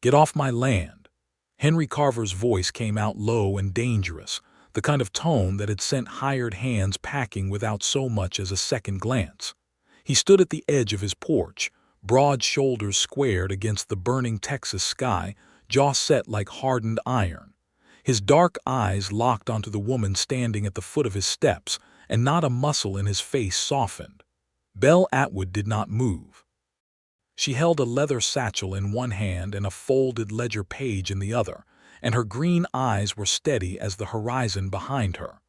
"Get off my land." Henry Carver's voice came out low and dangerous, the kind of tone that had sent hired hands packing without so much as a second glance. He stood at the edge of his porch, broad shoulders squared against the burning Texas sky, jaw set like hardened iron. His dark eyes locked onto the woman standing at the foot of his steps, and not a muscle in his face softened. Belle Atwood did not move. She held a leather satchel in one hand and a folded ledger page in the other, and her green eyes were steady as the horizon behind her.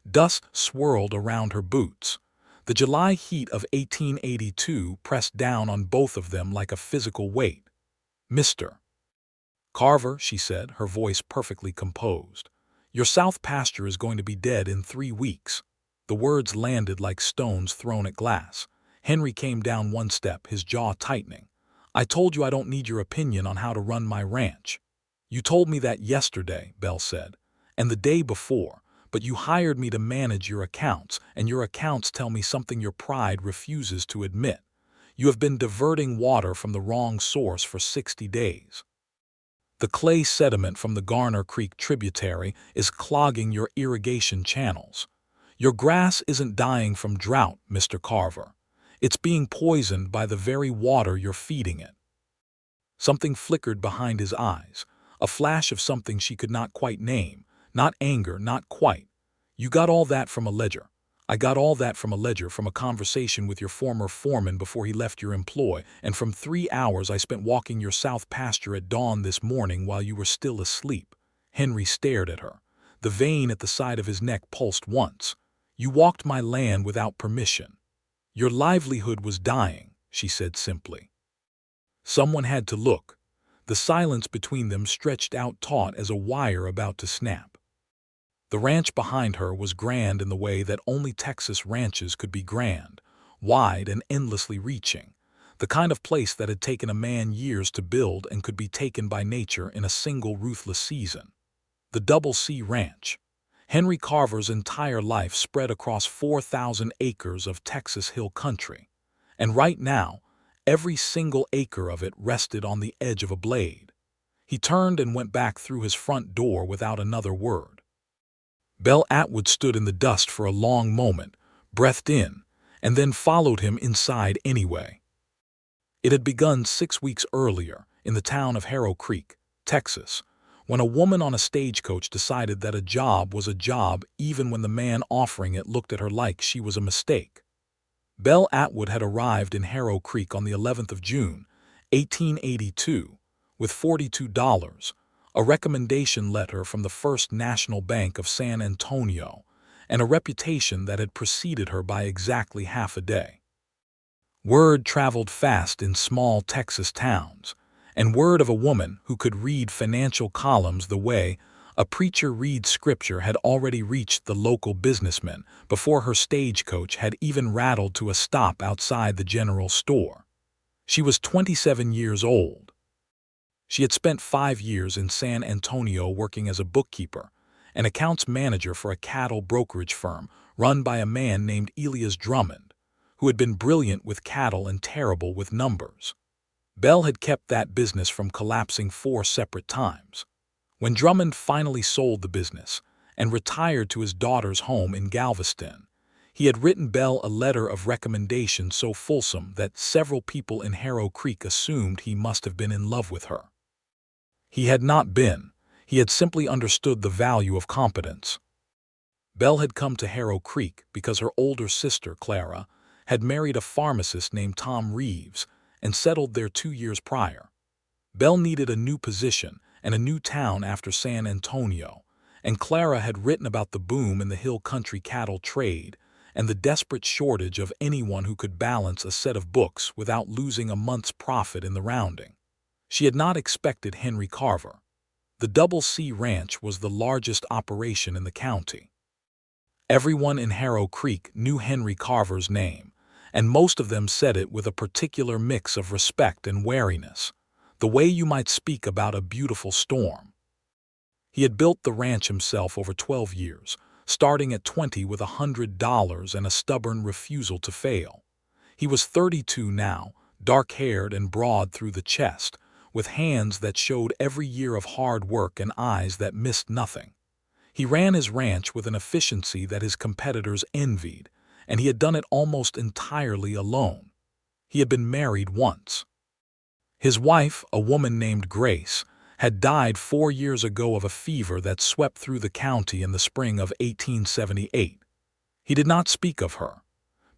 Dust swirled around her boots. The July heat of 1882 pressed down on both of them like a physical weight. "Mr. Carver," she said, her voice perfectly composed, "your south pasture is going to be dead in 3 weeks." The words landed like stones thrown at glass. Henry came down one step, his jaw tightening. "I told you I don't need your opinion on how to run my ranch." "You told me that yesterday," Belle said, "and the day before, but you hired me to manage your accounts, and your accounts tell me something your pride refuses to admit. You have been diverting water from the wrong source for 60 days. The clay sediment from the Harrow Creek tributary is clogging your irrigation channels. Your grass isn't dying from drought, Mr. Carver. It's being poisoned by the very water you're feeding it." Something flickered behind his eyes, a flash of something she could not quite name, not anger, not quite. "You got all that from a ledger." "I got all that from a ledger, from a conversation with your former foreman before he left your employ, and from 3 hours I spent walking your south pasture at dawn this morning while you were still asleep." Henry stared at her. The vein at the side of his neck pulsed once. "You walked my land without permission. Your livelihood was dying," she said simply. Someone had to look. The silence between them stretched out taut as a wire about to snap. The ranch behind her was grand in the way that only Texas ranches could be grand, wide and endlessly reaching, the kind of place that had taken a man years to build and could be taken by nature in a single ruthless season. The Double C Ranch. Henry Carver's entire life spread across 4,000 acres of Texas hill country, and right now, every single acre of it rested on the edge of a blade. He turned and went back through his front door without another word. Belle Atwood stood in the dust for a long moment, breathed in, and then followed him inside anyway. It had begun 6 weeks earlier, in the town of Harrow Creek, Texas, when a woman on a stagecoach decided that a job was a job even when the man offering it looked at her like she was a mistake. Belle Atwood had arrived in Harrow Creek on the 11th of June, 1882, with $42, a recommendation letter from the First National Bank of San Antonio, and a reputation that had preceded her by exactly half a day. Word traveled fast in small Texas towns, and word of a woman who could read financial columns the way a preacher reads scripture had already reached the local businessman before her stagecoach had even rattled to a stop outside the general store. She was 27 years old. She had spent 5 years in San Antonio working as a bookkeeper, an accounts manager for a cattle brokerage firm run by a man named Elias Drummond, who had been brilliant with cattle and terrible with numbers. Belle had kept that business from collapsing 4 separate times. When Drummond finally sold the business and retired to his daughter's home in Galveston, he had written Belle a letter of recommendation so fulsome that several people in Harrow Creek assumed he must have been in love with her. He had not been. He had simply understood the value of competence. Belle had come to Harrow Creek because her older sister, Clara, had married a pharmacist named Tom Reeves and settled there 2 years prior. Belle needed a new position and a new town after San Antonio, and Clara had written about the boom in the hill country cattle trade and the desperate shortage of anyone who could balance a set of books without losing a month's profit in the rounding. She had not expected Henry Carver. The Double C Ranch was the largest operation in the county. Everyone in Harrow Creek knew Henry Carver's name, and most of them said it with a particular mix of respect and wariness, the way you might speak about a beautiful storm. He had built the ranch himself over 12 years, starting at 20 with $100 and a stubborn refusal to fail. He was 32 now, dark-haired and broad through the chest, with hands that showed every year of hard work and eyes that missed nothing. He ran his ranch with an efficiency that his competitors envied, and he had done it almost entirely alone. He had been married once. His wife, a woman named Grace, had died 4 years ago of a fever that swept through the county in the spring of 1878. He did not speak of her.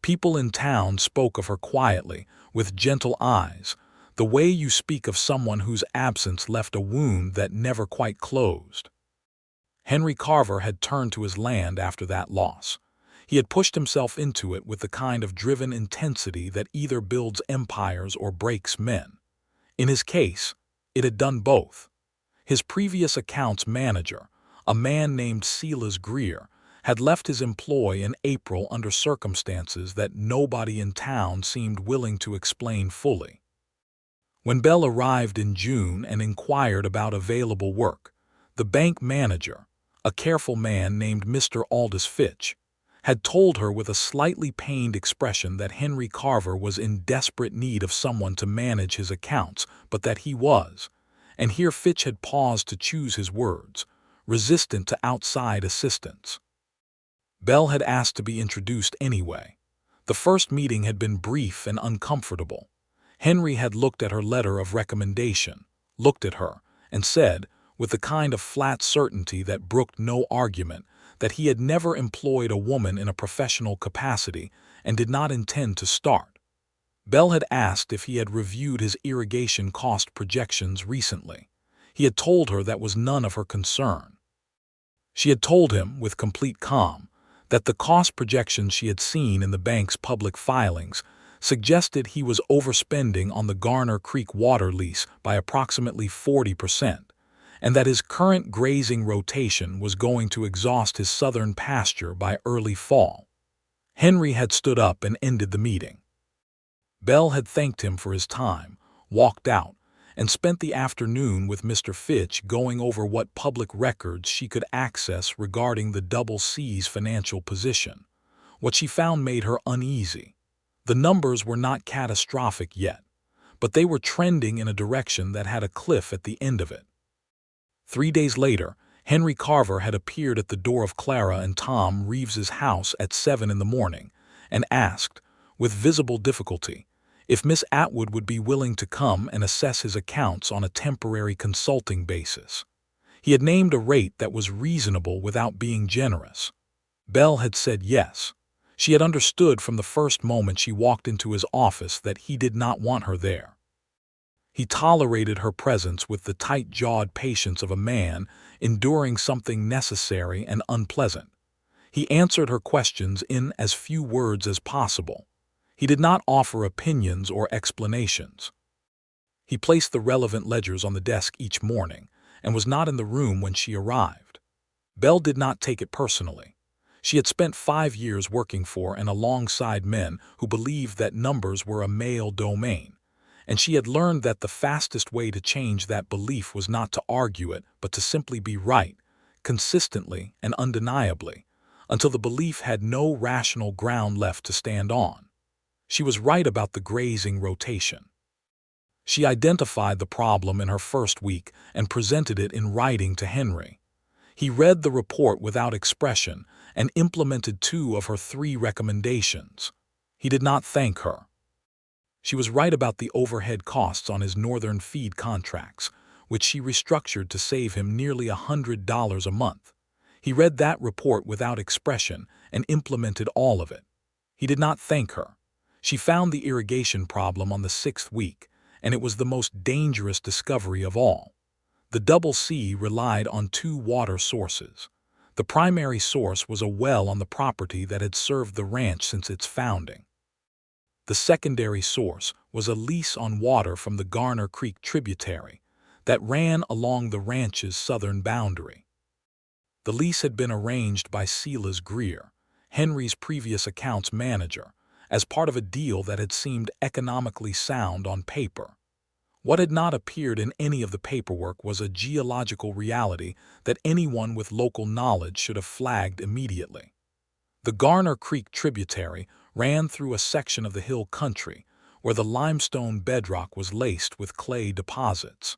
People in town spoke of her quietly, with gentle eyes, the way you speak of someone whose absence left a wound that never quite closed. Henry Carver had turned to his land after that loss. He had pushed himself into it with the kind of driven intensity that either builds empires or breaks men. In his case, it had done both. His previous accounts manager, a man named Silas Greer, had left his employ in April under circumstances that nobody in town seemed willing to explain fully. When Belle arrived in June and inquired about available work, the bank manager, a careful man named Mr. Aldous Fitch, had told her with a slightly pained expression that Henry Carver was in desperate need of someone to manage his accounts, but that he was, and here Fitch had paused to choose his words, resistant to outside assistance. Belle had asked to be introduced anyway. The first meeting had been brief and uncomfortable. Henry had looked at her letter of recommendation, looked at her, and said, with the kind of flat certainty that brooked no argument, that he had never employed a woman in a professional capacity and did not intend to start. Belle had asked if he had reviewed his irrigation cost projections recently. He had told her that was none of her concern. She had told him, with complete calm, that the cost projections she had seen in the bank's public filings suggested he was overspending on the Harrow Creek water lease by approximately 40%, and that his current grazing rotation was going to exhaust his southern pasture by early fall. Henry had stood up and ended the meeting. Belle had thanked him for his time, walked out, and spent the afternoon with Mr. Fitch going over what public records she could access regarding the Double C's financial position. What she found made her uneasy. The numbers were not catastrophic yet, but they were trending in a direction that had a cliff at the end of it. 3 days later, Henry Carver had appeared at the door of Clara and Tom Reeves's house at 7 in the morning and asked, with visible difficulty, if Miss Atwood would be willing to come and assess his accounts on a temporary consulting basis. He had named a rate that was reasonable without being generous. Belle had said yes. She had understood from the first moment she walked into his office that he did not want her there. He tolerated her presence with the tight-jawed patience of a man enduring something necessary and unpleasant. He answered her questions in as few words as possible. He did not offer opinions or explanations. He placed the relevant ledgers on the desk each morning and was not in the room when she arrived. Belle did not take it personally. She had spent 5 years working for and alongside men who believed that numbers were a male domain, and she had learned that the fastest way to change that belief was not to argue it, but to simply be right, consistently and undeniably, until the belief had no rational ground left to stand on. She was right about the grazing rotation. She identified the problem in her first week and presented it in writing to Henry. He read the report without expression and implemented 2 of her 3 recommendations. He did not thank her. She was right about the overhead costs on his northern feed contracts, which she restructured to save him nearly $100 a month. He read that report without expression and implemented all of it. He did not thank her. She found the irrigation problem on the 6th week, and it was the most dangerous discovery of all. The Double C relied on 2 water sources. The primary source was a well on the property that had served the ranch since its founding. The secondary source was a lease on water from the Harrow Creek tributary that ran along the ranch's southern boundary. The lease had been arranged by Silas Greer, Henry's previous accounts manager, as part of a deal that had seemed economically sound on paper. What had not appeared in any of the paperwork was a geological reality that anyone with local knowledge should have flagged immediately. The Harrow Creek tributary ran through a section of the hill country, where the limestone bedrock was laced with clay deposits.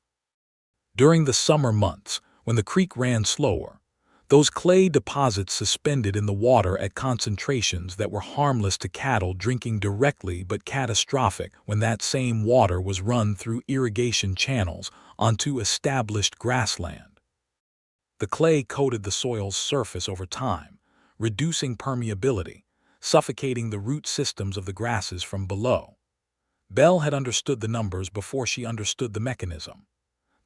During the summer months, when the creek ran slower, those clay deposits suspended in the water at concentrations that were harmless to cattle drinking directly but catastrophic when that same water was run through irrigation channels onto established grassland. The clay coated the soil's surface over time, reducing permeability, suffocating the root systems of the grasses from below. Belle had understood the numbers before she understood the mechanism.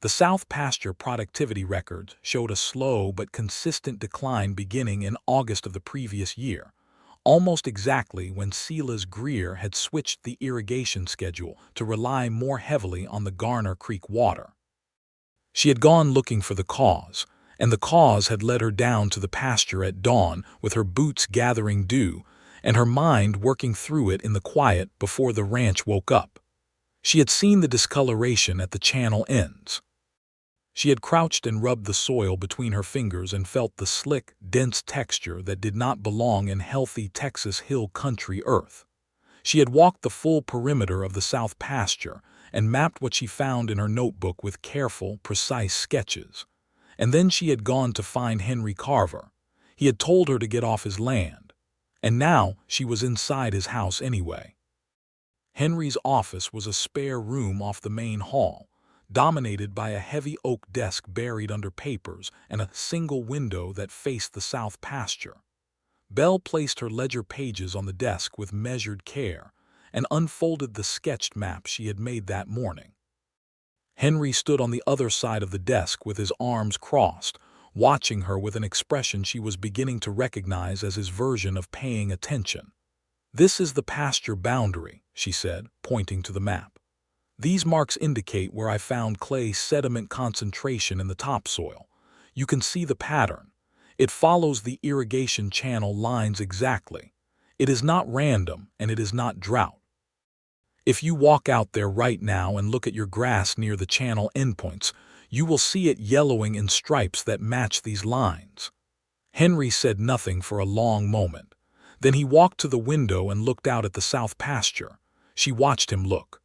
The South pasture productivity records showed a slow but consistent decline beginning in August of the previous year, almost exactly when Silas Greer had switched the irrigation schedule to rely more heavily on the Garner Creek water. She had gone looking for the cause, and the cause had led her down to the pasture at dawn with her boots gathering dew and her mind working through it in the quiet before the ranch woke up. She had seen the discoloration at the channel ends. She had crouched and rubbed the soil between her fingers and felt the slick, dense texture that did not belong in healthy Texas hill country earth. She had walked the full perimeter of the South pasture and mapped what she found in her notebook with careful, precise sketches. And then she had gone to find Henry Carver. He had told her to get off his land. And now she was inside his house anyway. Henry's office was a spare room off the main hall, dominated by a heavy oak desk buried under papers and a single window that faced the South pasture. Belle placed her ledger pages on the desk with measured care and unfolded the sketched map she had made that morning. Henry stood on the other side of the desk with his arms crossed, watching her with an expression she was beginning to recognize as his version of paying attention. "This is the pasture boundary," she said, pointing to the map. "These marks indicate where I found clay sediment concentration in the topsoil. You can see the pattern. It follows the irrigation channel lines exactly. It is not random and it is not drought. If you walk out there right now and look at your grass near the channel endpoints, you will see it yellowing in stripes that match these lines." Henry said nothing for a long moment. Then he walked to the window and looked out at the South pasture. She watched him look.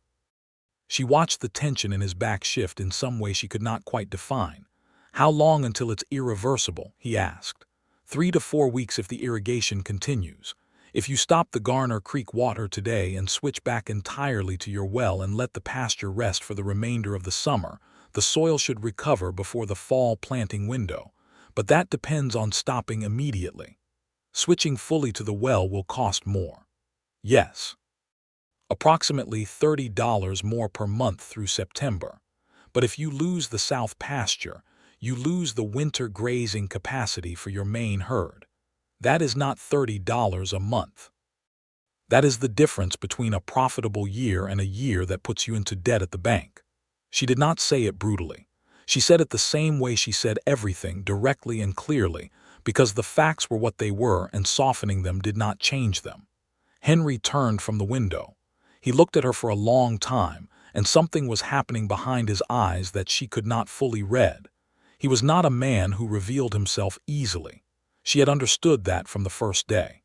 She watched the tension in his back shift in some way she could not quite define. "How long until it's irreversible?" he asked. 3 to 4 weeks if the irrigation continues. If you stop the Garner Creek water today and switch back entirely to your well and let the pasture rest for the remainder of the summer, the soil should recover before the fall planting window. But that depends on stopping immediately. Switching fully to the well will cost more. Yes. Approximately $30 more per month through September. But if you lose the South pasture, you lose the winter grazing capacity for your main herd. That is not $30 a month. That is the difference between a profitable year and a year that puts you into debt at the bank. She did not say it brutally. She said it the same way she said everything, directly and clearly, because the facts were what they were and softening them did not change them. Henry turned from the window. He looked at her for a long time, and something was happening behind his eyes that she could not fully read. He was not a man who revealed himself easily. She had understood that from the first day.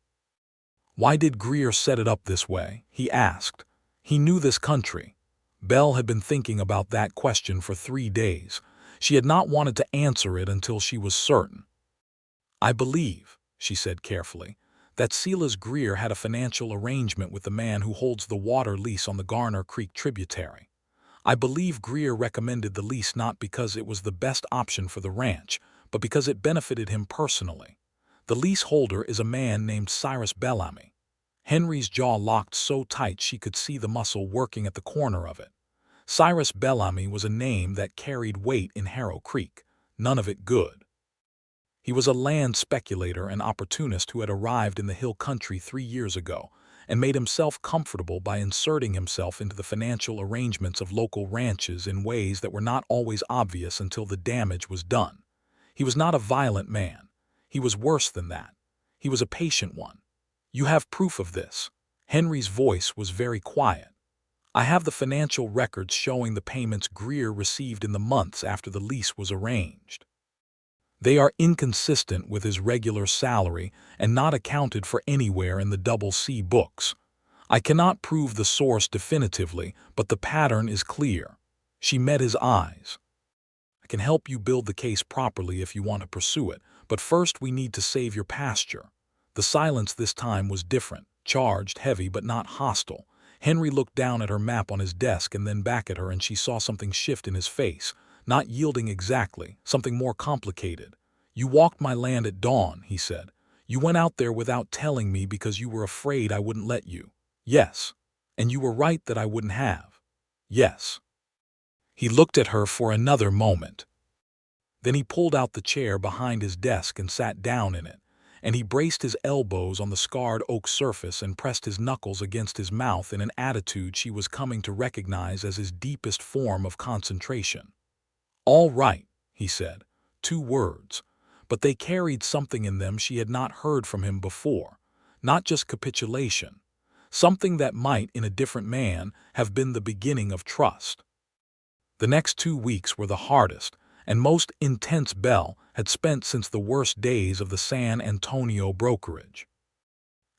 "Why did Greer set it up this way?" he asked. He knew this country. Belle had been thinking about that question for 3 days. She had not wanted to answer it until she was certain. "I believe," she said carefully, "that Silas Greer had a financial arrangement with the man who holds the water lease on the Garner Creek tributary. I believe Greer recommended the lease not because it was the best option for the ranch, but because it benefited him personally. The leaseholder is a man named Cyrus Bellamy." Henry's jaw locked so tight she could see the muscle working at the corner of it. Cyrus Bellamy was a name that carried weight in Harrow Creek, none of it good. He was a land speculator and opportunist who had arrived in the hill country 3 years ago and made himself comfortable by inserting himself into the financial arrangements of local ranches in ways that were not always obvious until the damage was done. He was not a violent man. He was worse than that. He was a patient one. "You have proof of this?" Henry's voice was very quiet. "I have the financial records showing the payments Greer received in the months after the lease was arranged. They are inconsistent with his regular salary and not accounted for anywhere in the Double C books. I cannot prove the source definitively, but the pattern is clear. She met his eyes. I can help you build the case properly if you want to pursue it, but first we need to save your pasture. The silence this time was different, charged, heavy, but not hostile. Henry looked down at her map on his desk and then back at her, and she saw something shift in his face, not yielding exactly, something more complicated. You walked my land at dawn, he said. You went out there without telling me because you were afraid I wouldn't let you. Yes. And you were right that I wouldn't have. Yes. He looked at her for another moment. Then he pulled out the chair behind his desk and sat down in it, and he braced his elbows on the scarred oak surface and pressed his knuckles against his mouth in an attitude she was coming to recognize as his deepest form of concentration. "All right," he said, 2 words, but they carried something in them she had not heard from him before, not just capitulation, something that might, in a different man, have been the beginning of trust. The next 2 weeks were the hardest and most intense Belle had spent since the worst days of the San Antonio brokerage.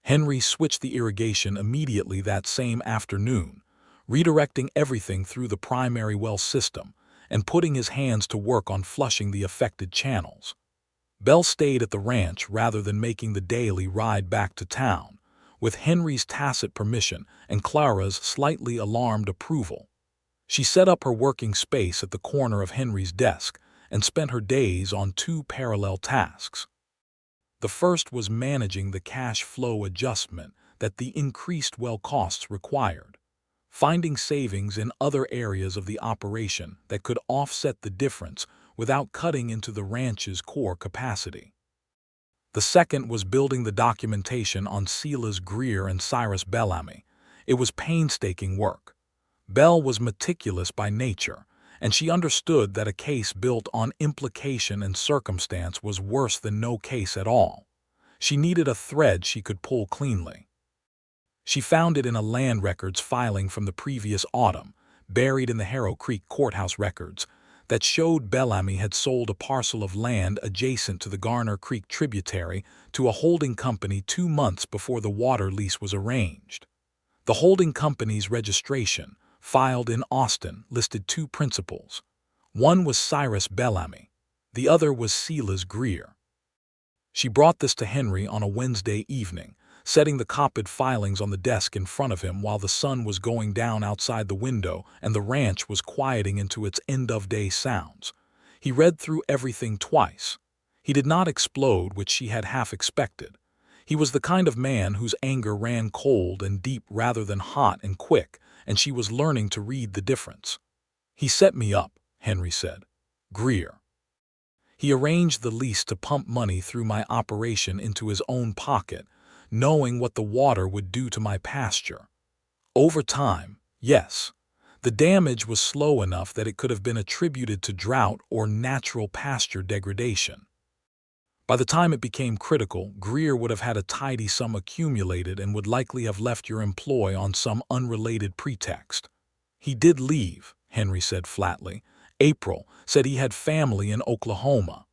Henry switched the irrigation immediately that same afternoon, redirecting everything through the primary well system and putting his hands to work on flushing the affected channels. Belle stayed at the ranch rather than making the daily ride back to town, with Henry's tacit permission and Clara's slightly alarmed approval. She set up her working space at the corner of Henry's desk and spent her days on 2 parallel tasks. The first was managing the cash flow adjustment that the increased well costs required, finding savings in other areas of the operation that could offset the difference without cutting into the ranch's core capacity. The second was building the documentation on Silas Greer and Cyrus Bellamy. It was painstaking work. Belle was meticulous by nature, and she understood that a case built on implication and circumstance was worse than no case at all. She needed a thread she could pull cleanly. She found it in a land records filing from the previous autumn, buried in the Harrow Creek courthouse records, that showed Bellamy had sold a parcel of land adjacent to the Garner Creek tributary to a holding company 2 months before the water lease was arranged. The holding company's registration, filed in Austin, listed 2 principals. One was Cyrus Bellamy, the other was Silas Greer. She brought this to Henry on a Wednesday evening, setting the copied filings on the desk in front of him while the sun was going down outside the window and the ranch was quieting into its end-of-day sounds. He read through everything twice. He did not explode, which she had half expected. He was the kind of man whose anger ran cold and deep rather than hot and quick, and she was learning to read the difference. "He set me up," Henry said. "Greer. He arranged the lease to pump money through my operation into his own pocket, knowing what the water would do to my pasture. Over time, yes. The damage was slow enough that it could have been attributed to drought or natural pasture degradation. By the time it became critical, Greer would have had a tidy sum accumulated and would likely have left your employ on some unrelated pretext." "He did leave," Henry said flatly. "April said he had family in Oklahoma."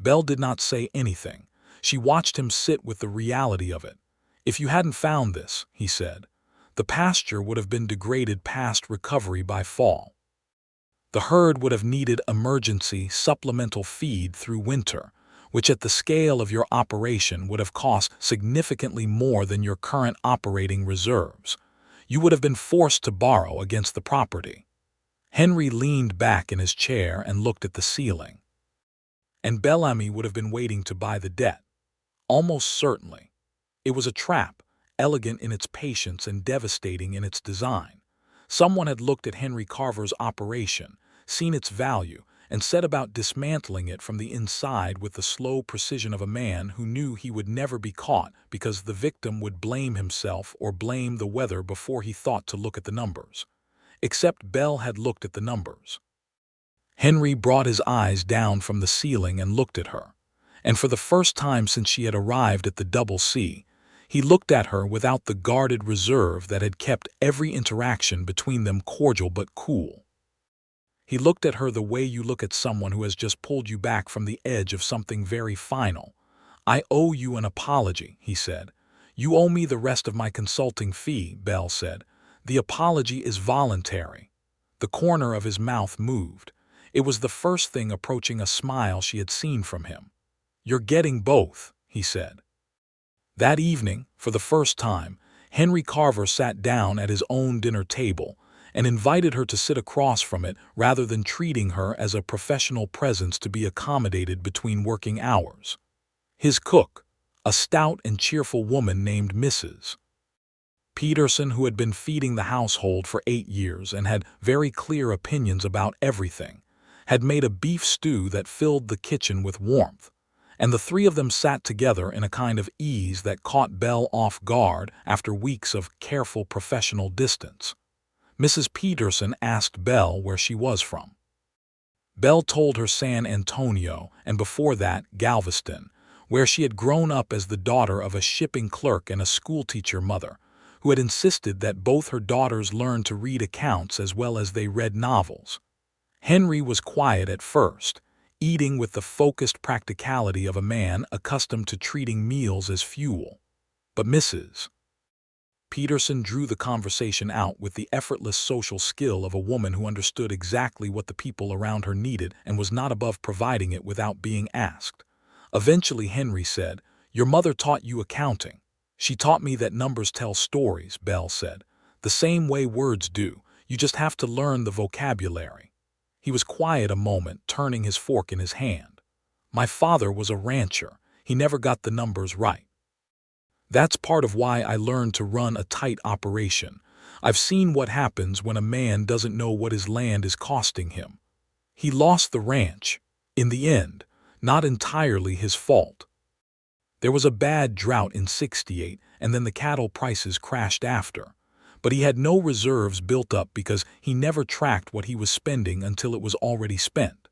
Belle did not say anything. She watched him sit with the reality of it. "If you hadn't found this," he said, "the pasture would have been degraded past recovery by fall. The herd would have needed emergency supplemental feed through winter, which at the scale of your operation would have cost significantly more than your current operating reserves. You would have been forced to borrow against the property." Henry leaned back in his chair and looked at the ceiling. "And Bellamy would have been waiting to buy the debt. Almost certainly. It was a trap, elegant in its patience and devastating in its design. Someone had looked at Henry Carver's operation, seen its value, and set about dismantling it from the inside with the slow precision of a man who knew he would never be caught because the victim would blame himself or blame the weather before he thought to look at the numbers. Except Belle had looked at the numbers. Henry brought his eyes down from the ceiling and looked at her, and for the first time since she had arrived at the Double C, he looked at her without the guarded reserve that had kept every interaction between them cordial but cool. He looked at her the way you look at someone who has just pulled you back from the edge of something very final. "I owe you an apology," he said. "You owe me the rest of my consulting fee," Belle said. "The apology is voluntary." The corner of his mouth moved. It was the first thing approaching a smile she had seen from him. "You're getting both," he said. That evening, for the first time, Henry Carver sat down at his own dinner table and invited her to sit across from it rather than treating her as a professional presence to be accommodated between working hours. His cook, a stout and cheerful woman named Mrs. Peterson, who had been feeding the household for 8 years and had very clear opinions about everything, had made a beef stew that filled the kitchen with warmth, and the three of them sat together in a kind of ease that caught Belle off guard after weeks of careful professional distance. Mrs. Peterson asked Belle where she was from. Belle told her San Antonio, and before that Galveston, where she had grown up as the daughter of a shipping clerk and a schoolteacher mother, who had insisted that both her daughters learn to read accounts as well as they read novels. Henry was quiet at first, eating with the focused practicality of a man accustomed to treating meals as fuel. But Mrs. Peterson drew the conversation out with the effortless social skill of a woman who understood exactly what the people around her needed and was not above providing it without being asked. Eventually Henry said, "Your mother taught you accounting." "She taught me that numbers tell stories," Belle said. "The same way words do. You just have to learn the vocabulary." He was quiet a moment, turning his fork in his hand. "My father was a rancher. He never got the numbers right. That's part of why I learned to run a tight operation. I've seen what happens when a man doesn't know what his land is costing him. He lost the ranch. In the end, not entirely his fault. There was a bad drought in '68, and then the cattle prices crashed after. But he had no reserves built up because he never tracked what he was spending until it was already spent."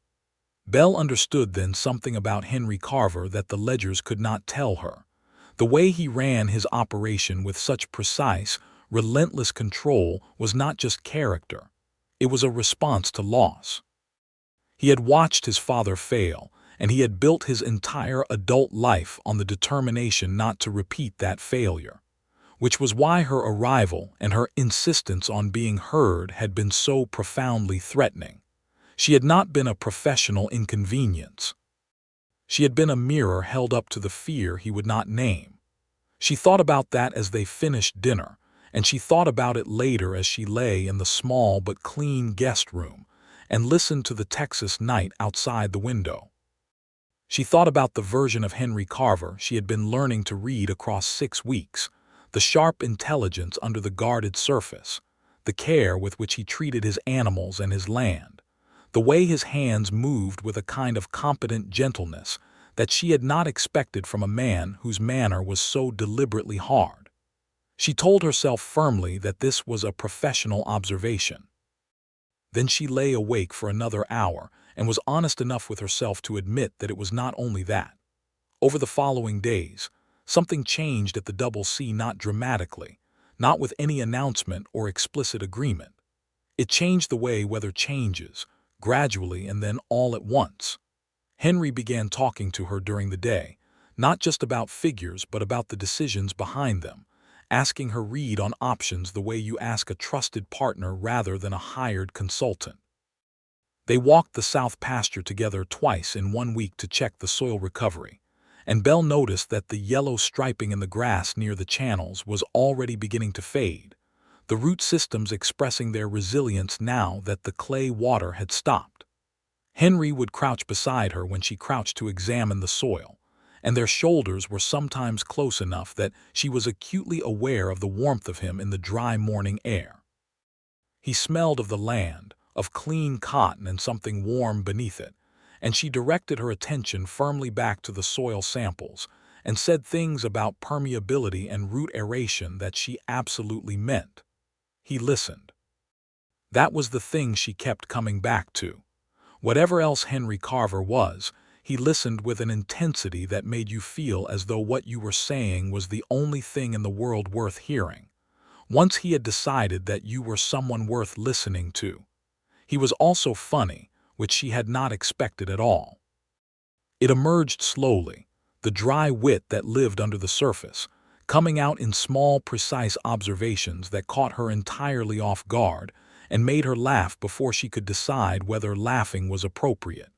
Belle understood then something about Henry Carver that the ledgers could not tell her. The way he ran his operation with such precise, relentless control was not just character. It was a response to loss. He had watched his father fail, and he had built his entire adult life on the determination not to repeat that failure, which was why her arrival and her insistence on being heard had been so profoundly threatening. She had not been a professional inconvenience. She had been a mirror held up to the fear he would not name. She thought about that as they finished dinner, and she thought about it later as she lay in the small but clean guest room and listened to the Texas night outside the window. She thought about the version of Henry Carver she had been learning to read across 6 weeks, the sharp intelligence under the guarded surface, the care with which he treated his animals and his land, the way his hands moved with a kind of competent gentleness that she had not expected from a man whose manner was so deliberately hard. She told herself firmly that this was a professional observation. Then she lay awake for another hour and was honest enough with herself to admit that it was not only that. Over the following days, something changed at the Double C, not dramatically, not with any announcement or explicit agreement. It changed the way weather changes, gradually and then all at once. Henry began talking to her during the day, not just about figures but about the decisions behind them, asking her read on options the way you ask a trusted partner rather than a hired consultant. They walked the south pasture together twice in 1 week to check the soil recovery, and Belle noticed that the yellow striping in the grass near the channels was already beginning to fade, the root systems expressing their resilience now that the clay water had stopped. Henry would crouch beside her when she crouched to examine the soil, and their shoulders were sometimes close enough that she was acutely aware of the warmth of him in the dry morning air. He smelled of the land, of clean cotton and something warm beneath it, and she directed her attention firmly back to the soil samples and said things about permeability and root aeration that she absolutely meant. He listened. That was the thing she kept coming back to. Whatever else Henry Carver was, he listened with an intensity that made you feel as though what you were saying was the only thing in the world worth hearing. Once he had decided that you were someone worth listening to. He was also funny, which she had not expected at all. It emerged slowly, the dry wit that lived under the surface, coming out in small, precise observations that caught her entirely off guard and made her laugh before she could decide whether laughing was appropriate.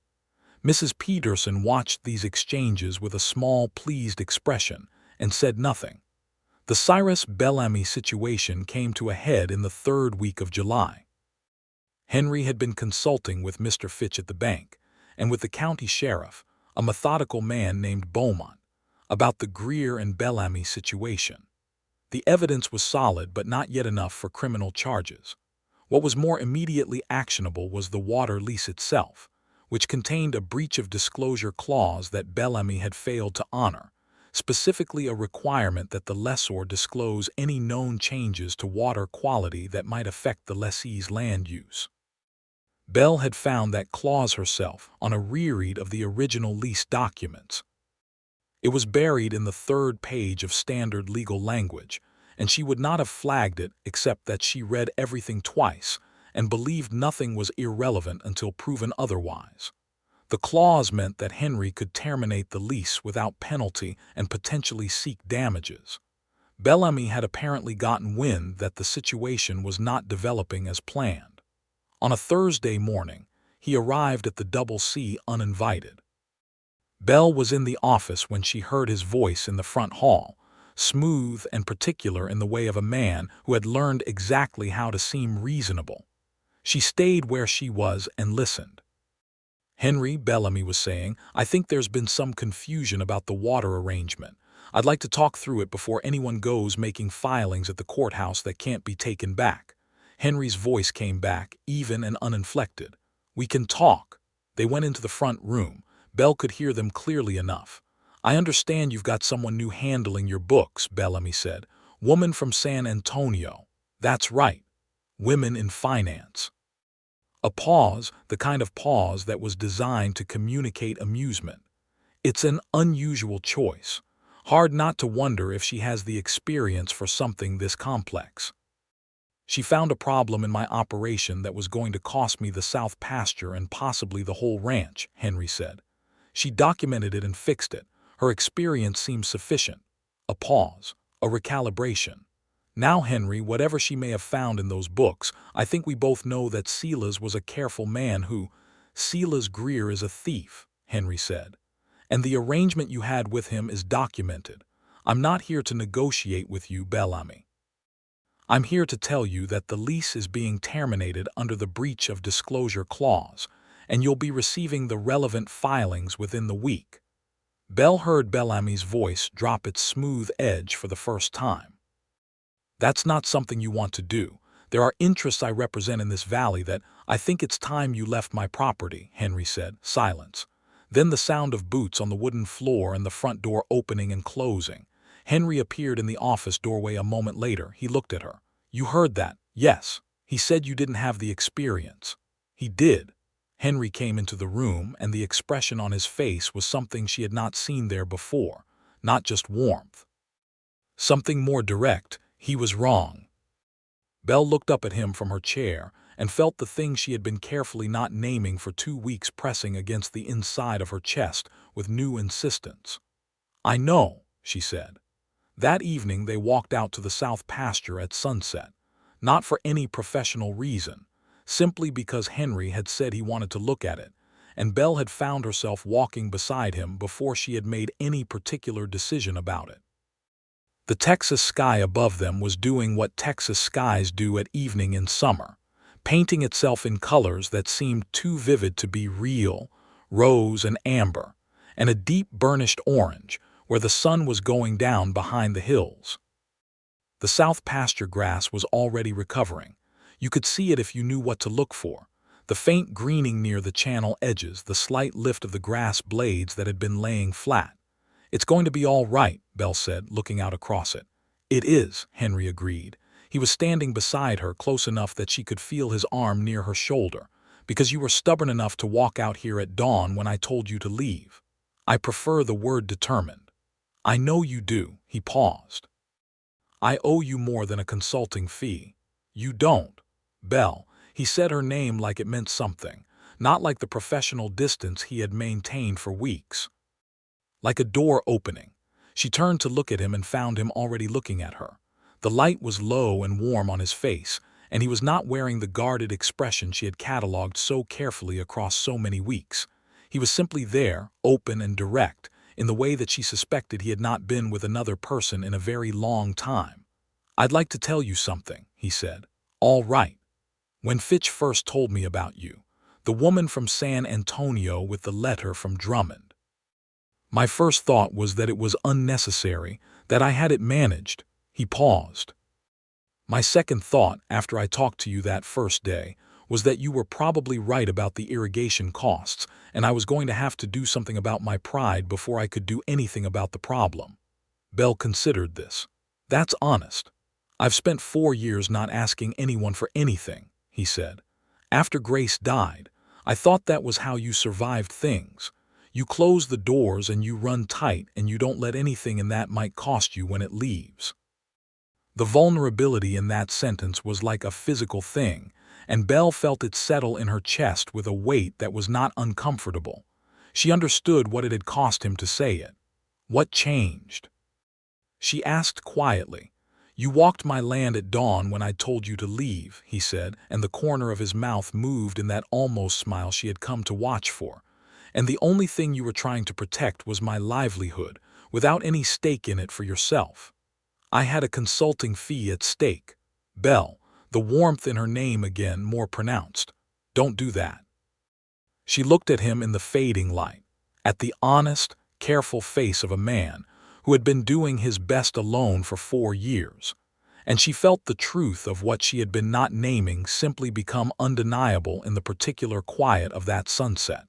Mrs. Peterson watched these exchanges with a small, pleased expression and said nothing. The Cyrus Bellamy situation came to a head in the third week of July. Henry had been consulting with Mr. Fitch at the bank and with the county sheriff, a methodical man named Beaumont, about the Greer and Bellamy situation. The evidence was solid but not yet enough for criminal charges. What was more immediately actionable was the water lease itself, which contained a breach of disclosure clause that Bellamy had failed to honor, specifically a requirement that the lessor disclose any known changes to water quality that might affect the lessee's land use. Belle had found that clause herself on a reread of the original lease documents. It was buried in the third page of standard legal language, and she would not have flagged it except that she read everything twice and believed nothing was irrelevant until proven otherwise. The clause meant that Henry could terminate the lease without penalty and potentially seek damages. Bellamy had apparently gotten wind that the situation was not developing as planned. On a Thursday morning, he arrived at the Double C uninvited. Belle was in the office when she heard his voice in the front hall, smooth and particular in the way of a man who had learned exactly how to seem reasonable. She stayed where she was and listened. "Henry," Bellamy was saying, "I think there's been some confusion about the water arrangement. I'd like to talk through it before anyone goes making filings at the courthouse that can't be taken back." Henry's voice came back, even and uninflected. "We can talk." They went into the front room. Belle could hear them clearly enough. "I understand you've got someone new handling your books," Bellamy said. "Woman from San Antonio." "That's right. Women in finance." A pause, the kind of pause that was designed to communicate amusement. "It's an unusual choice. Hard not to wonder if she has the experience for something this complex." "She found a problem in my operation that was going to cost me the south pasture and possibly the whole ranch," Henry said. "She documented it and fixed it. Her experience seems sufficient." A pause, a recalibration. "Now, Henry, whatever she may have found in those books, I think we both know that Silas was a careful man who—" "Silas Greer is a thief," Henry said. "And the arrangement you had with him is documented. I'm not here to negotiate with you, Bellamy. I'm here to tell you that the lease is being terminated under the breach of disclosure clause, and you'll be receiving the relevant filings within the week." Belle heard Bellamy's voice drop its smooth edge for the first time. "That's not something you want to do. There are interests I represent in this valley that I think it's time you left my property," Henry said. Silence. Then the sound of boots on the wooden floor and the front door opening and closing. Henry appeared in the office doorway a moment later. He looked at her. "You heard that?" "Yes. He said you didn't have the experience." "He did." Henry came into the room, and the expression on his face was something she had not seen there before, not just warmth. Something more direct. He was wrong. Belle looked up at him from her chair and felt the thing she had been carefully not naming for 2 weeks pressing against the inside of her chest with new insistence. "I know," she said. That evening they walked out to the south pasture at sunset, not for any professional reason, simply because Henry had said he wanted to look at it, and Belle had found herself walking beside him before she had made any particular decision about it. The Texas sky above them was doing what Texas skies do at evening in summer, painting itself in colors that seemed too vivid to be real, rose and amber, and a deep burnished orange, where the sun was going down behind the hills. The south pasture grass was already recovering. You could see it if you knew what to look for. The faint greening near the channel edges, the slight lift of the grass blades that had been laying flat. "It's going to be all right," Belle said, looking out across it. "It is," Henry agreed. He was standing beside her, close enough that she could feel his arm near her shoulder. "Because you were stubborn enough to walk out here at dawn when I told you to leave. I prefer the word determined." "I know you do." He paused. "I owe you more than a consulting fee." "You don't." "Belle." He said her name like it meant something, not like the professional distance he had maintained for weeks. "Like a door opening. She turned to look at him and found him already looking at her. The light was low and warm on his face, and he was not wearing the guarded expression she had catalogued so carefully across so many weeks. He was simply there, open and direct, in the way that she suspected he had not been with another person in a very long time. "I'd like to tell you something," he said. "All right. When Fitch first told me about you, the woman from San Antonio with the letter from Drummond, my first thought was that it was unnecessary, that I had it managed." He paused. "My second thought, after I talked to you that first day, was that you were probably right about the irrigation costs, and I was going to have to do something about my pride before I could do anything about the problem." Belle considered this. "That's honest. I've spent 4 years not asking anyone for anything," he said. "After Grace died, I thought that was how you survived things. You close the doors and you run tight and you don't let anything in that might cost you when it leaves." The vulnerability in that sentence was like a physical thing, and Belle felt it settle in her chest with a weight that was not uncomfortable. She understood what it had cost him to say it. What changed? She asked quietly. "You walked my land at dawn when I told you to leave," he said, and the corner of his mouth moved in that almost smile she had come to watch for. "And the only thing you were trying to protect was my livelihood, without any stake in it for yourself. I had a consulting fee at stake." Belle, the warmth in her name again more pronounced. "Don't do that." She looked at him in the fading light, at the honest, careful face of a man who had been doing his best alone for 4 years, and she felt the truth of what she had been not naming simply become undeniable in the particular quiet of that sunset.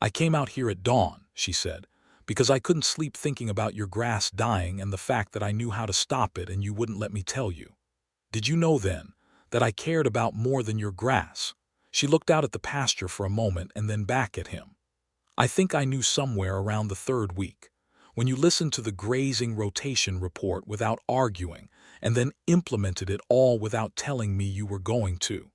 "I came out here at dawn," she said, "because I couldn't sleep thinking about your grass dying and the fact that I knew how to stop it and you wouldn't let me tell you. Did you know then that I cared about more than your grass?" She looked out at the pasture for a moment and then back at him. "I think I knew somewhere around the 3rd week, when you listened to the grazing rotation report without arguing and then implemented it all without telling me you were going to.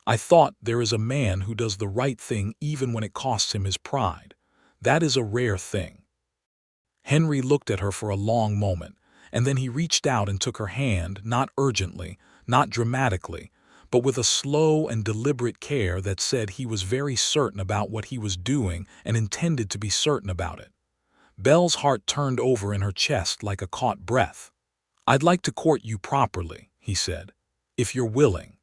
I thought, there is a man who does the right thing even when it costs him his pride. That is a rare thing." Henry looked at her for a long moment, and then he reached out and took her hand, not urgently, not dramatically, but with a slow and deliberate care that said he was very certain about what he was doing and intended to be certain about it. Belle's heart turned over in her chest like a caught breath. "I'd like to court you properly," he said, "if you're willing."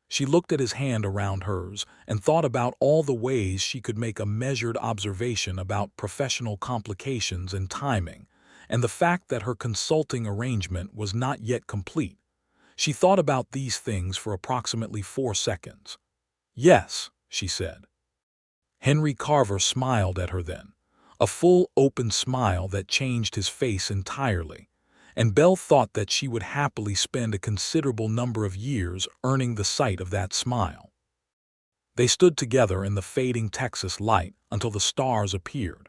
She looked at his hand around hers and thought about all the ways she could make a measured observation about professional complications and timing, and the fact that her consulting arrangement was not yet complete. She thought about these things for approximately 4 seconds. "Yes," she said. Henry Carver smiled at her then, a full, open smile that changed his face entirely, and Belle thought that she would happily spend a considerable number of years earning the sight of that smile. They stood together in the fading Texas light until the stars appeared,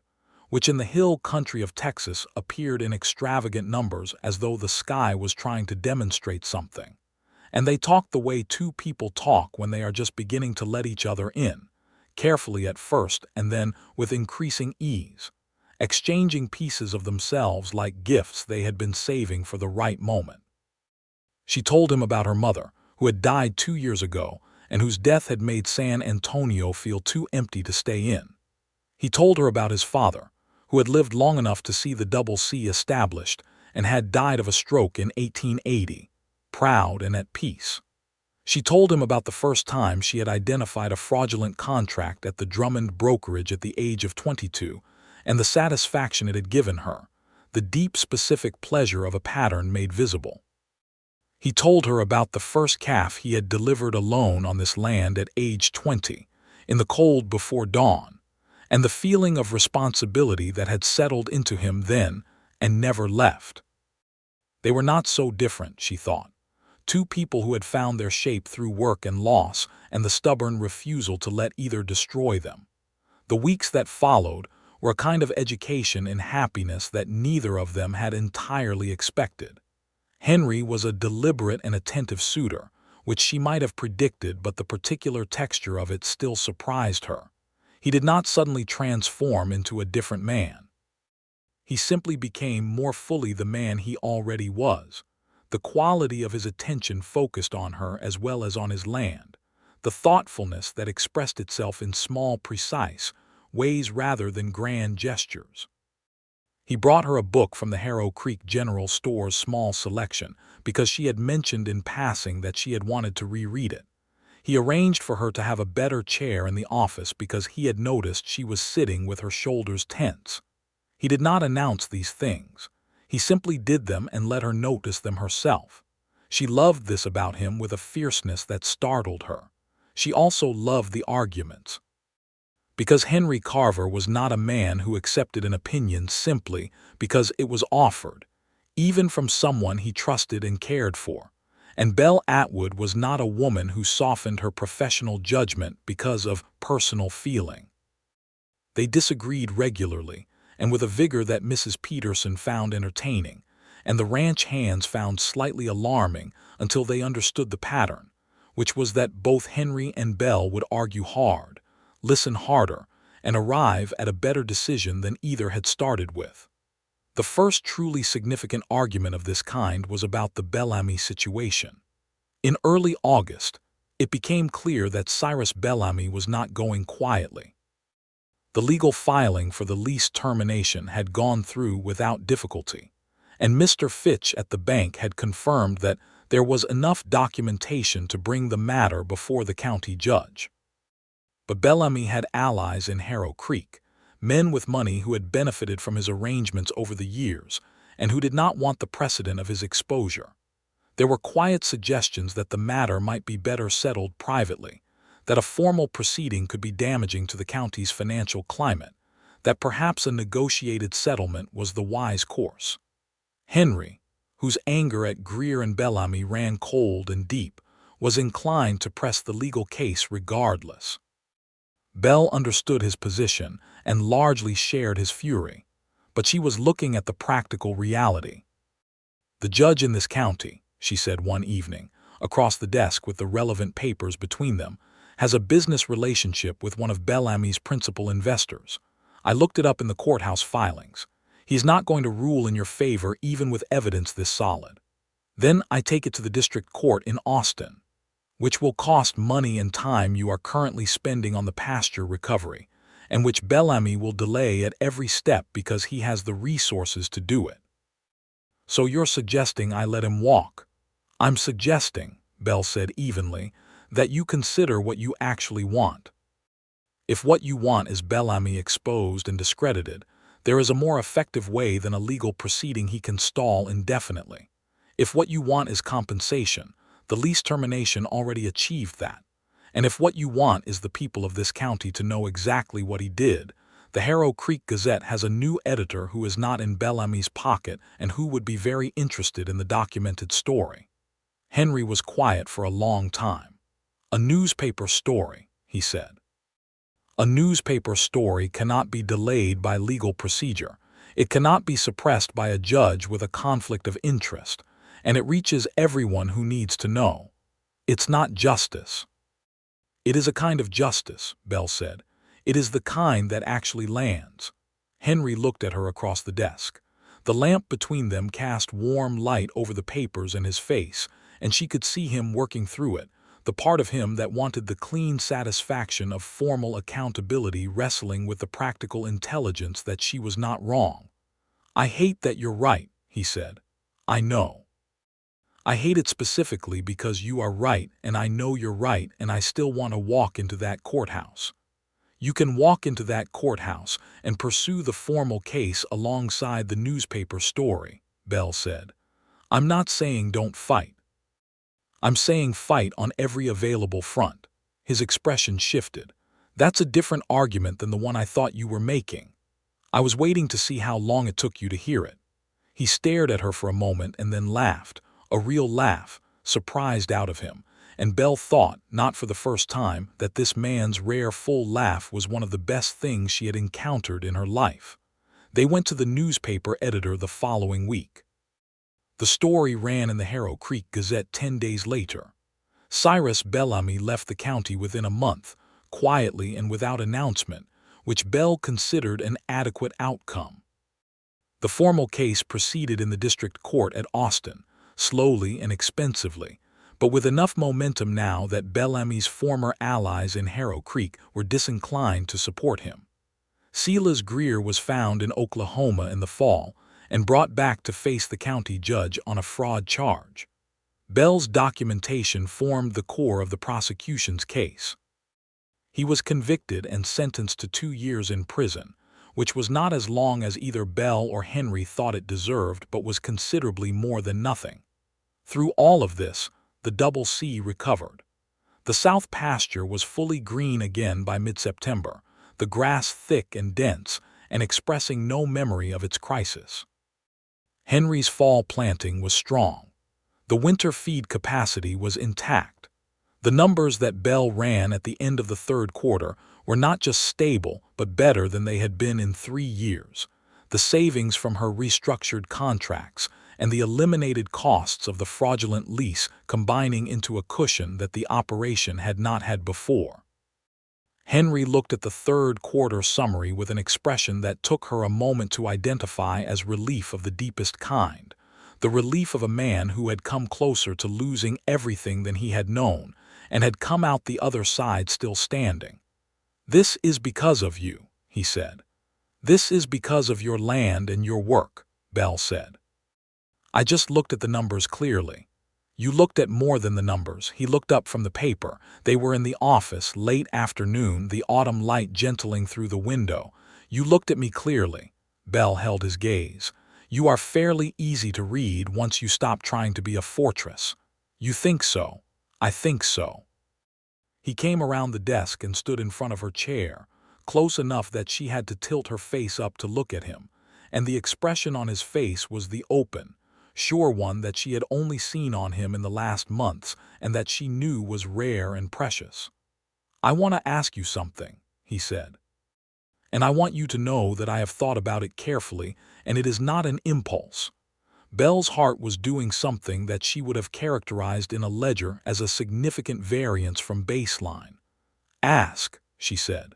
which in the hill country of Texas appeared in extravagant numbers as though the sky was trying to demonstrate something. And they talked the way 2 people talk when they are just beginning to let each other in, carefully at first and then with increasing ease, exchanging pieces of themselves like gifts they had been saving for the right moment. She told him about her mother, who had died 2 years ago and whose death had made San Antonio feel too empty to stay in. He told her about his father, who had lived long enough to see the Double C established and had died of a stroke in 1880, proud and at peace. She told him about the first time she had identified a fraudulent contract at the Drummond brokerage at the age of 22, and the satisfaction it had given her, the deep specific pleasure of a pattern made visible. He told her about the first calf he had delivered alone on this land at age 20, in the cold before dawn, and the feeling of responsibility that had settled into him then and never left. They were not so different, she thought. 2 people who had found their shape through work and loss and the stubborn refusal to let either destroy them. The weeks that followed were a kind of education in happiness that neither of them had entirely expected. Henry was a deliberate and attentive suitor, which she might have predicted, but the particular texture of it still surprised her. He did not suddenly transform into a different man. He simply became more fully the man he already was. The quality of his attention focused on her as well as on his land. The thoughtfulness that expressed itself in small, precise ways rather than grand gestures. He brought her a book from the Harrow Creek General Store's small selection because she had mentioned in passing that she had wanted to reread it. He arranged for her to have a better chair in the office because he had noticed she was sitting with her shoulders tense. He did not announce these things. He simply did them and let her notice them herself. She loved this about him with a fierceness that startled her. She also loved the arguments. Because Henry Carver was not a man who accepted an opinion simply because it was offered, even from someone he trusted and cared for. And Belle Atwood was not a woman who softened her professional judgment because of personal feeling. They disagreed regularly, and with a vigor that Mrs. Peterson found entertaining, and the ranch hands found slightly alarming until they understood the pattern, which was that both Henry and Belle would argue hard, listen harder, and arrive at a better decision than either had started with. The first truly significant argument of this kind was about the Bellamy situation. In early August, it became clear that Cyrus Bellamy was not going quietly. The legal filing for the lease termination had gone through without difficulty, and Mr. Fitch at the bank had confirmed that there was enough documentation to bring the matter before the county judge. But Bellamy had allies in Harrow Creek, men with money who had benefited from his arrangements over the years and who did not want the precedent of his exposure. There were quiet suggestions that the matter might be better settled privately, that a formal proceeding could be damaging to the county's financial climate, that perhaps a negotiated settlement was the wise course. Henry, whose anger at Greer and Bellamy ran cold and deep, was inclined to press the legal case regardless. Belle understood his position and largely shared his fury, but she was looking at the practical reality. "The judge in this county," she said one evening, across the desk with the relevant papers between them, "has a business relationship with one of Bellamy's principal investors. I looked it up in the courthouse filings. He's not going to rule in your favor even with evidence this solid. Then I take it to the district court in Austin, which will cost money and time you are currently spending on the pasture recovery, and which Bellamy will delay at every step because he has the resources to do it. So you're suggesting I let him walk?" "I'm suggesting," Belle said evenly, "that you consider what you actually want. If what you want is Bellamy exposed and discredited, there is a more effective way than a legal proceeding he can stall indefinitely. If what you want is compensation, the lease termination already achieved that. And if what you want is the people of this county to know exactly what he did, the Harrow Creek Gazette has a new editor who is not in Bellamy's pocket and who would be very interested in the documented story." Henry was quiet for a long time. "A newspaper story," he said. "A newspaper story cannot be delayed by legal procedure. It cannot be suppressed by a judge with a conflict of interest, and it reaches everyone who needs to know. It's not justice." "It is a kind of justice," Belle said. "It is the kind that actually lands." Henry looked at her across the desk. The lamp between them cast warm light over the papers and his face, and she could see him working through it, the part of him that wanted the clean satisfaction of formal accountability wrestling with the practical intelligence that she was not wrong. "I hate that you're right," he said. "I know. I hate it specifically because you are right and I know you're right and I still want to walk into that courthouse." "You can walk into that courthouse and pursue the formal case alongside the newspaper story," Belle said. "I'm not saying don't fight. I'm saying fight on every available front." His expression shifted. "That's a different argument than the one I thought you were making. I was waiting to see how long it took you to hear it." He stared at her for a moment and then laughed, a real laugh, surprised out of him, and Belle thought, not for the first time, that this man's rare full laugh was one of the best things she had encountered in her life. They went to the newspaper editor the following week. The story ran in the Harrow Creek Gazette 10 days later. Cyrus Bellamy left the county within a month, quietly and without announcement, which Belle considered an adequate outcome. The formal case proceeded in the district court at Austin, slowly and expensively, but with enough momentum now that Bellamy's former allies in Harrow Creek were disinclined to support him. Silas Greer was found in Oklahoma in the fall and brought back to face the county judge on a fraud charge. Belle's documentation formed the core of the prosecution's case. He was convicted and sentenced to 2 years in prison, which was not as long as either Belle or Henry thought it deserved but was considerably more than nothing. Through all of this, the Double C recovered. The south pasture was fully green again by mid-September, the grass thick and dense, and expressing no memory of its crisis. Henry's fall planting was strong. The winter feed capacity was intact. The numbers that Belle ran at the end of the third quarter were not just stable, but better than they had been in 3 years. The savings from her restructured contracts and the eliminated costs of the fraudulent lease combining into a cushion that the operation had not had before. Henry looked at the third quarter summary with an expression that took her a moment to identify as relief of the deepest kind. The relief of a man who had come closer to losing everything than he had known, and had come out the other side still standing. "This is because of you," he said. "This is because of your land and your work," Belle said. "I just looked at the numbers clearly." "You looked at more than the numbers." He looked up from the paper. They were in the office, late afternoon, the autumn light gentling through the window. "You looked at me clearly." Belle held his gaze. "You are fairly easy to read once you stop trying to be a fortress." "You think so?" "I think so." He came around the desk and stood in front of her chair, close enough that she had to tilt her face up to look at him, and the expression on his face was the open, sure one that she had only seen on him in the last months and that she knew was rare and precious. "I want to ask you something," he said. "And I want you to know that I have thought about it carefully, and it is not an impulse." Belle's heart was doing something that she would have characterized in a ledger as a significant variance from baseline. "Ask," she said.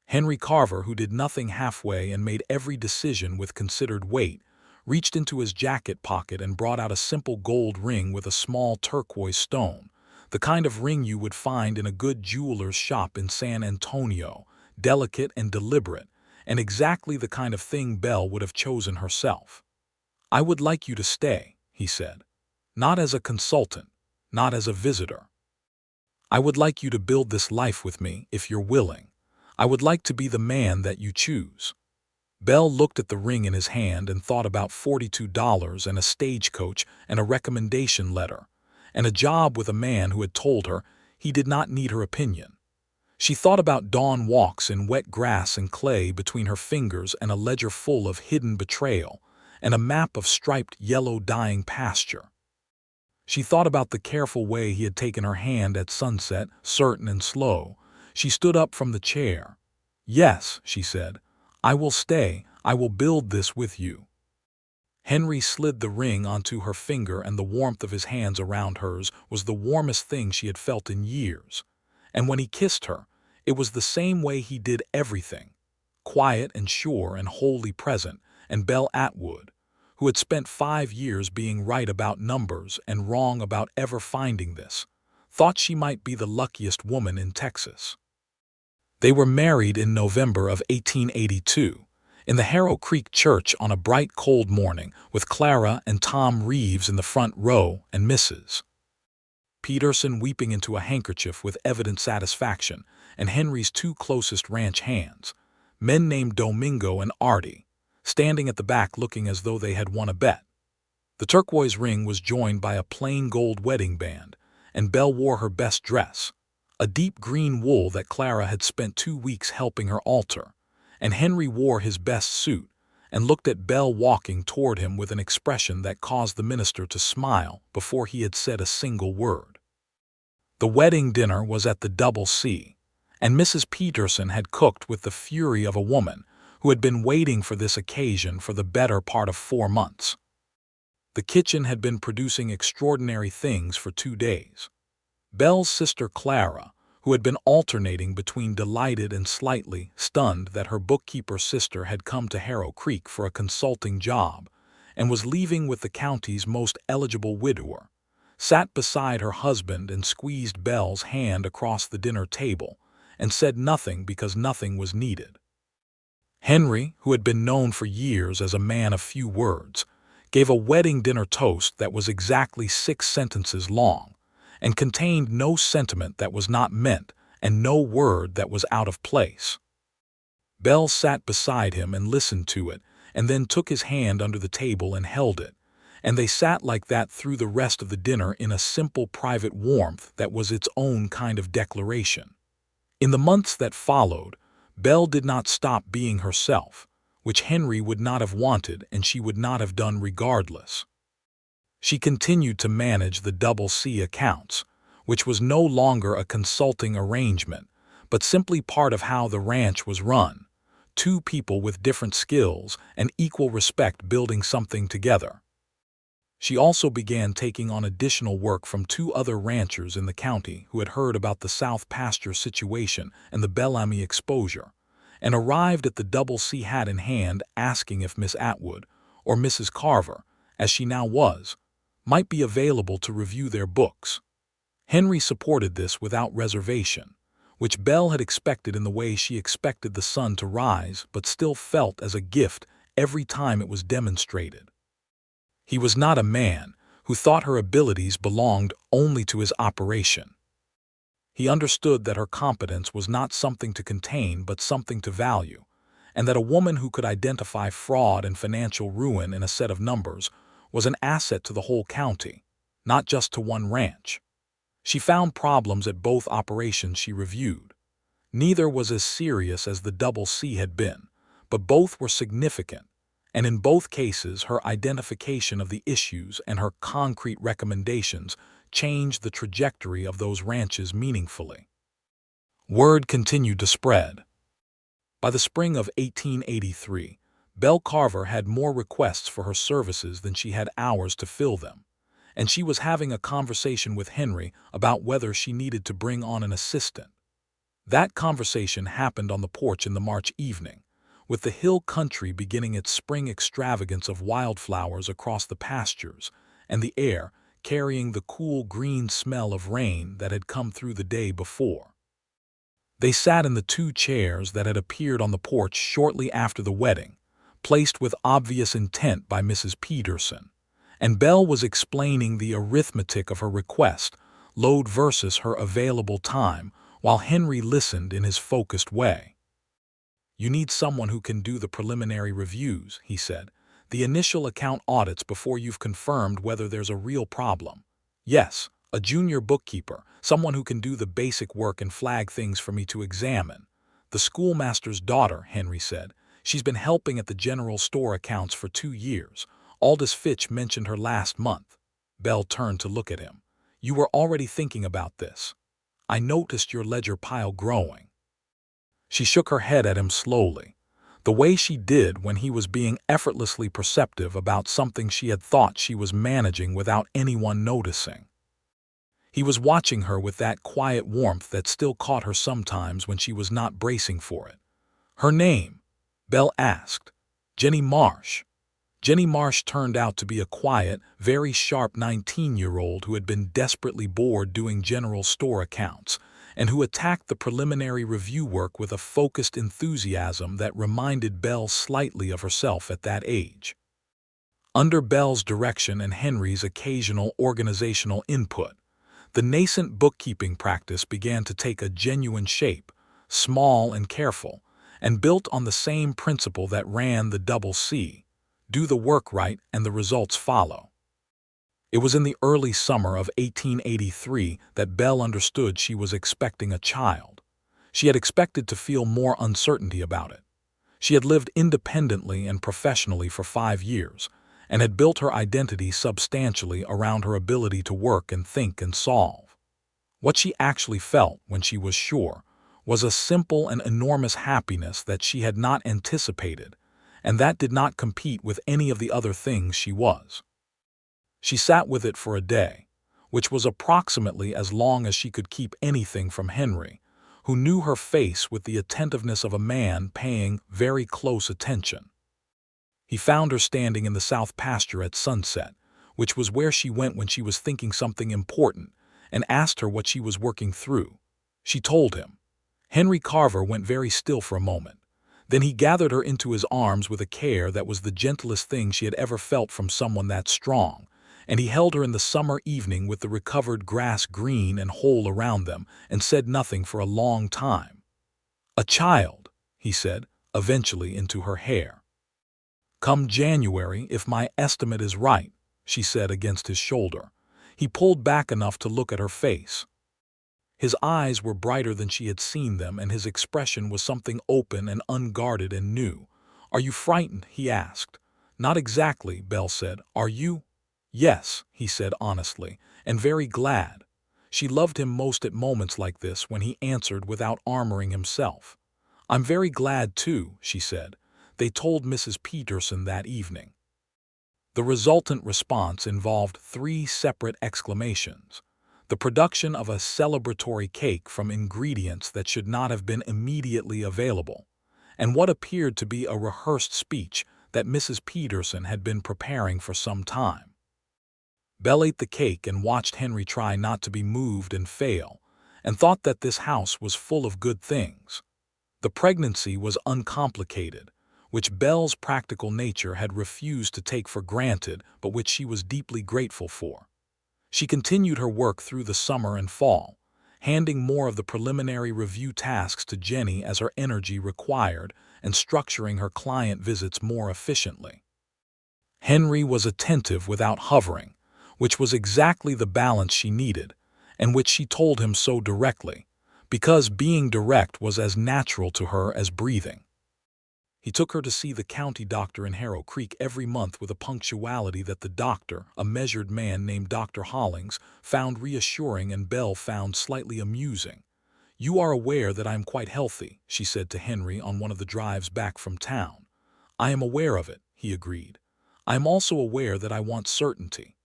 Henry Carver, who did nothing halfway and made every decision with considered weight, reached into his jacket pocket and brought out a simple gold ring with a small turquoise stone, the kind of ring you would find in a good jeweler's shop in San Antonio, delicate and deliberate, and exactly the kind of thing Belle would have chosen herself. "I would like you to stay," he said. "Not as a consultant, not as a visitor. I would like you to build this life with me, if you're willing. I would like to be the man that you choose." Belle looked at the ring in his hand and thought about $42 and a stagecoach and a recommendation letter, and a job with a man who had told her he did not need her opinion. She thought about dawn walks in wet grass and clay between her fingers and a ledger full of hidden betrayal, and a map of striped yellow dying pasture. She thought about the careful way he had taken her hand at sunset, certain and slow. She stood up from the chair. "Yes," she said, "I will stay. I will build this with you." Henry slid the ring onto her finger, and the warmth of his hands around hers was the warmest thing she had felt in years. And when he kissed her, it was the same way he did everything, quiet and sure and wholly present, and Belle Atwood, who had spent 5 years being right about numbers and wrong about ever finding this, thought she might be the luckiest woman in Texas. They were married in November of 1882, in the Harrow Creek church on a bright cold morning, with Clara and Tom Reeves in the front row and Mrs. Peterson weeping into a handkerchief with evident satisfaction, and Henry's 2 closest ranch hands, men named Domingo and Artie, standing at the back looking as though they had won a bet. The turquoise ring was joined by a plain gold wedding band, and Belle wore her best dress, a deep green wool that Clara had spent 2 weeks helping her alter, and Henry wore his best suit and looked at Belle walking toward him with an expression that caused the minister to smile before he had said a single word. The wedding dinner was at the Double C, and Mrs. Peterson had cooked with the fury of a woman who had been waiting for this occasion for the better part of 4 months. The kitchen had been producing extraordinary things for 2 days. Belle's sister Clara, who had been alternating between delighted and slightly stunned that her bookkeeper sister had come to Harrow Creek for a consulting job and was leaving with the county's most eligible widower, sat beside her husband and squeezed Belle's hand across the dinner table and said nothing because nothing was needed. Henry, who had been known for years as a man of few words, gave a wedding dinner toast that was exactly 6 sentences long and contained no sentiment that was not meant and no word that was out of place. Belle sat beside him and listened to it, and then took his hand under the table and held it, and they sat like that through the rest of the dinner in a simple private warmth that was its own kind of declaration. In the months that followed, Belle did not stop being herself, which Henry would not have wanted and she would not have done regardless. She continued to manage the Double C accounts, which was no longer a consulting arrangement, but simply part of how the ranch was run, 2 people with different skills and equal respect building something together. She also began taking on additional work from 2 other ranchers in the county who had heard about the South Pasture situation and the Bellamy exposure, and arrived at the Double C hat in hand asking if Miss Atwood, or Mrs. Carver, as she now was, might be available to review their books. Henry supported this without reservation, which Belle had expected in the way she expected the sun to rise but still felt as a gift every time it was demonstrated. He was not a man who thought her abilities belonged only to his operation. He understood that her competence was not something to contain but something to value, and that a woman who could identify fraud and financial ruin in a set of numbers was an asset to the whole county, not just to one ranch. She found problems at both operations she reviewed. Neither was as serious as the Double C had been, but both were significant, and in both cases her identification of the issues and her concrete recommendations changed the trajectory of those ranches meaningfully. Word continued to spread. By the spring of 1883, Belle Carver had more requests for her services than she had hours to fill them, and she was having a conversation with Henry about whether she needed to bring on an assistant. That conversation happened on the porch in the March evening, with the hill country beginning its spring extravagance of wildflowers across the pastures, and the air carrying the cool green smell of rain that had come through the day before. They sat in the 2 chairs that had appeared on the porch shortly after the wedding, placed with obvious intent by Mrs. Peterson, and Belle was explaining the arithmetic of her request, load versus her available time, while Henry listened in his focused way. "You need someone who can do the preliminary reviews," he said, "the initial account audits before you've confirmed whether there's a real problem. Yes, a junior bookkeeper, someone who can do the basic work and flag things for me to examine. The schoolmaster's daughter," Henry said. "She's been helping at the general store accounts for 2 years. Aldous Fitch mentioned her last month." Belle turned to look at him. "You were already thinking about this. I noticed your ledger pile growing." She shook her head at him slowly, the way she did when he was being effortlessly perceptive about something she had thought she was managing without anyone noticing. He was watching her with that quiet warmth that still caught her sometimes when she was not bracing for it. "Her name?" Belle asked. "Jenny Marsh." Jenny Marsh turned out to be a quiet, very sharp 19-year-old who had been desperately bored doing general store accounts, and who attacked the preliminary review work with a focused enthusiasm that reminded Belle slightly of herself at that age. Under Belle's direction and Henry's occasional organizational input, the nascent bookkeeping practice began to take a genuine shape, small and careful, and built on the same principle that ran the Double C: do the work right and the results follow. It was in the early summer of 1883 that Belle understood she was expecting a child. She had expected to feel more uncertainty about it. She had lived independently and professionally for 5 years, and had built her identity substantially around her ability to work and think and solve. What she actually felt, when she was sure, was a simple and enormous happiness that she had not anticipated, and that did not compete with any of the other things she was. She sat with it for a day, which was approximately as long as she could keep anything from Henry, who knew her face with the attentiveness of a man paying very close attention. He found her standing in the south pasture at sunset, which was where she went when she was thinking something important, and asked her what she was working through. She told him. Henry Carver went very still for a moment. Then he gathered her into his arms with a care that was the gentlest thing she had ever felt from someone that strong, and he held her in the summer evening with the recovered grass green and whole around them, and said nothing for a long time. "A child," he said, eventually into her hair. "Come January, if my estimate is right," she said against his shoulder. He pulled back enough to look at her face. His eyes were brighter than she had seen them, and his expression was something open and unguarded and new. "Are you frightened?" he asked. "Not exactly," Belle said. "Are you?" "Yes," he said honestly, "and very glad." She loved him most at moments like this when he answered without armoring himself. "I'm very glad too," she said. They told Mrs. Peterson that evening. The resultant response involved 3 separate exclamations. The production of a celebratory cake from ingredients that should not have been immediately available, and what appeared to be a rehearsed speech that Mrs. Peterson had been preparing for some time. Belle ate the cake and watched Henry try not to be moved and fail, and thought that this house was full of good things. The pregnancy was uncomplicated, which Belle's practical nature had refused to take for granted, but which she was deeply grateful for. She continued her work through the summer and fall, handing more of the preliminary review tasks to Jenny as her energy required and structuring her client visits more efficiently. Henry was attentive without hovering, which was exactly the balance she needed, and which she told him so directly, because being direct was as natural to her as breathing. He took her to see the county doctor in Harrow Creek every month with a punctuality that the doctor, a measured man named Dr. Hollings, found reassuring and Belle found slightly amusing. "You are aware that I am quite healthy," she said to Henry on one of the drives back from town. "I am aware of it," he agreed. "I am also aware that I want certainty."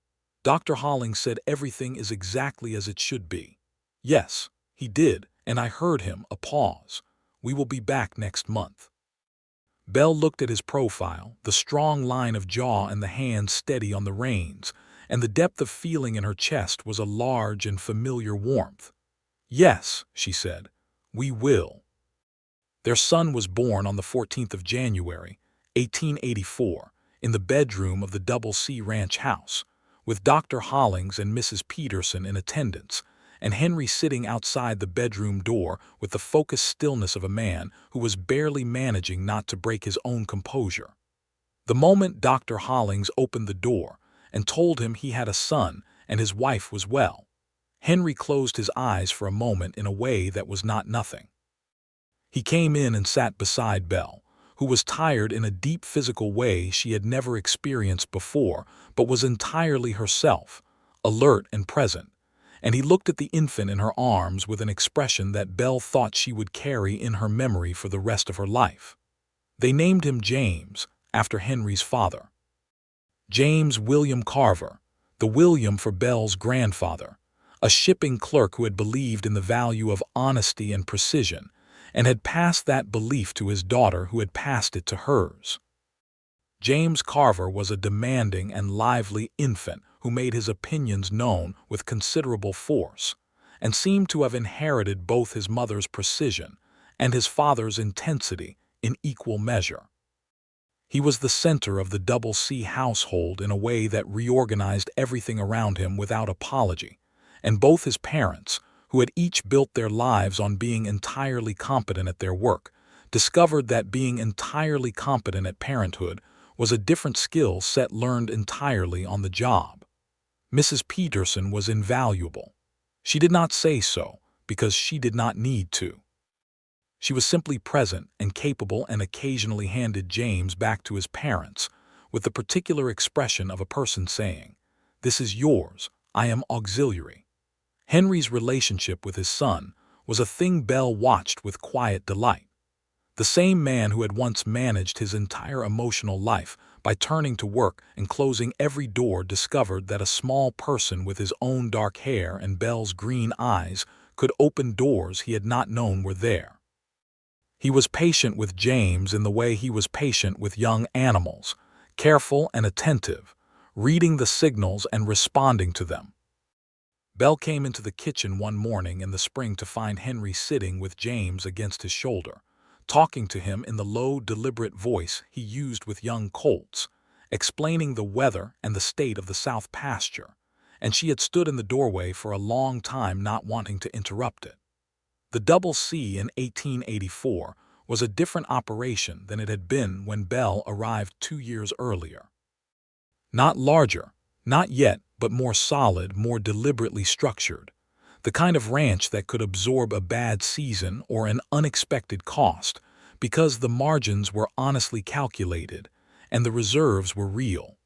Dr. Hollings said everything is exactly as it should be. "Yes, he did, and I heard him." A pause. "We will be back next month." Belle looked at his profile, the strong line of jaw and the hands steady on the reins, and the depth of feeling in her chest was a large and familiar warmth. "Yes," she said, "we will." Their son was born on the 14th of January, 1884, in the bedroom of the Double C Ranch house, with Dr. Hollings and Mrs. Peterson in attendance, and Henry sitting outside the bedroom door with the focused stillness of a man who was barely managing not to break his own composure. The moment Dr. Hollings opened the door and told him he had a son and his wife was well, Henry closed his eyes for a moment in a way that was not nothing. He came in and sat beside Belle, who was tired in a deep physical way she had never experienced before, but was entirely herself, alert and present, and he looked at the infant in her arms with an expression that Belle thought she would carry in her memory for the rest of her life. They named him James, after Henry's father. James William Carver, the William for Belle's grandfather, a shipping clerk who had believed in the value of honesty and precision, and had passed that belief to his daughter who had passed it to hers. James Carver was a demanding and lively infant who made his opinions known with considerable force, and seemed to have inherited both his mother's precision and his father's intensity in equal measure. He was the center of the Double C household in a way that reorganized everything around him without apology, and both his parents, who had each built their lives on being entirely competent at their work, discovered that being entirely competent at parenthood was a different skill set learned entirely on the job. Mrs. Peterson was invaluable. She did not say so, because she did not need to. She was simply present and capable and occasionally handed James back to his parents, with the particular expression of a person saying, "This is yours, I am auxiliary." Henry's relationship with his son was a thing Belle watched with quiet delight. The same man who had once managed his entire emotional life by turning to work and closing every door discovered that a small person with his own dark hair and Belle's green eyes could open doors he had not known were there. He was patient with James in the way he was patient with young animals, careful and attentive, reading the signals and responding to them. Belle came into the kitchen one morning in the spring to find Henry sitting with James against his shoulder, talking to him in the low, deliberate voice he used with young colts, explaining the weather and the state of the south pasture, and she had stood in the doorway for a long time not wanting to interrupt it. The Double C in 1884 was a different operation than it had been when Belle arrived 2 years earlier. Not larger, not yet, but more solid, more deliberately structured. The kind of ranch that could absorb a bad season or an unexpected cost because the margins were honestly calculated and the reserves were real.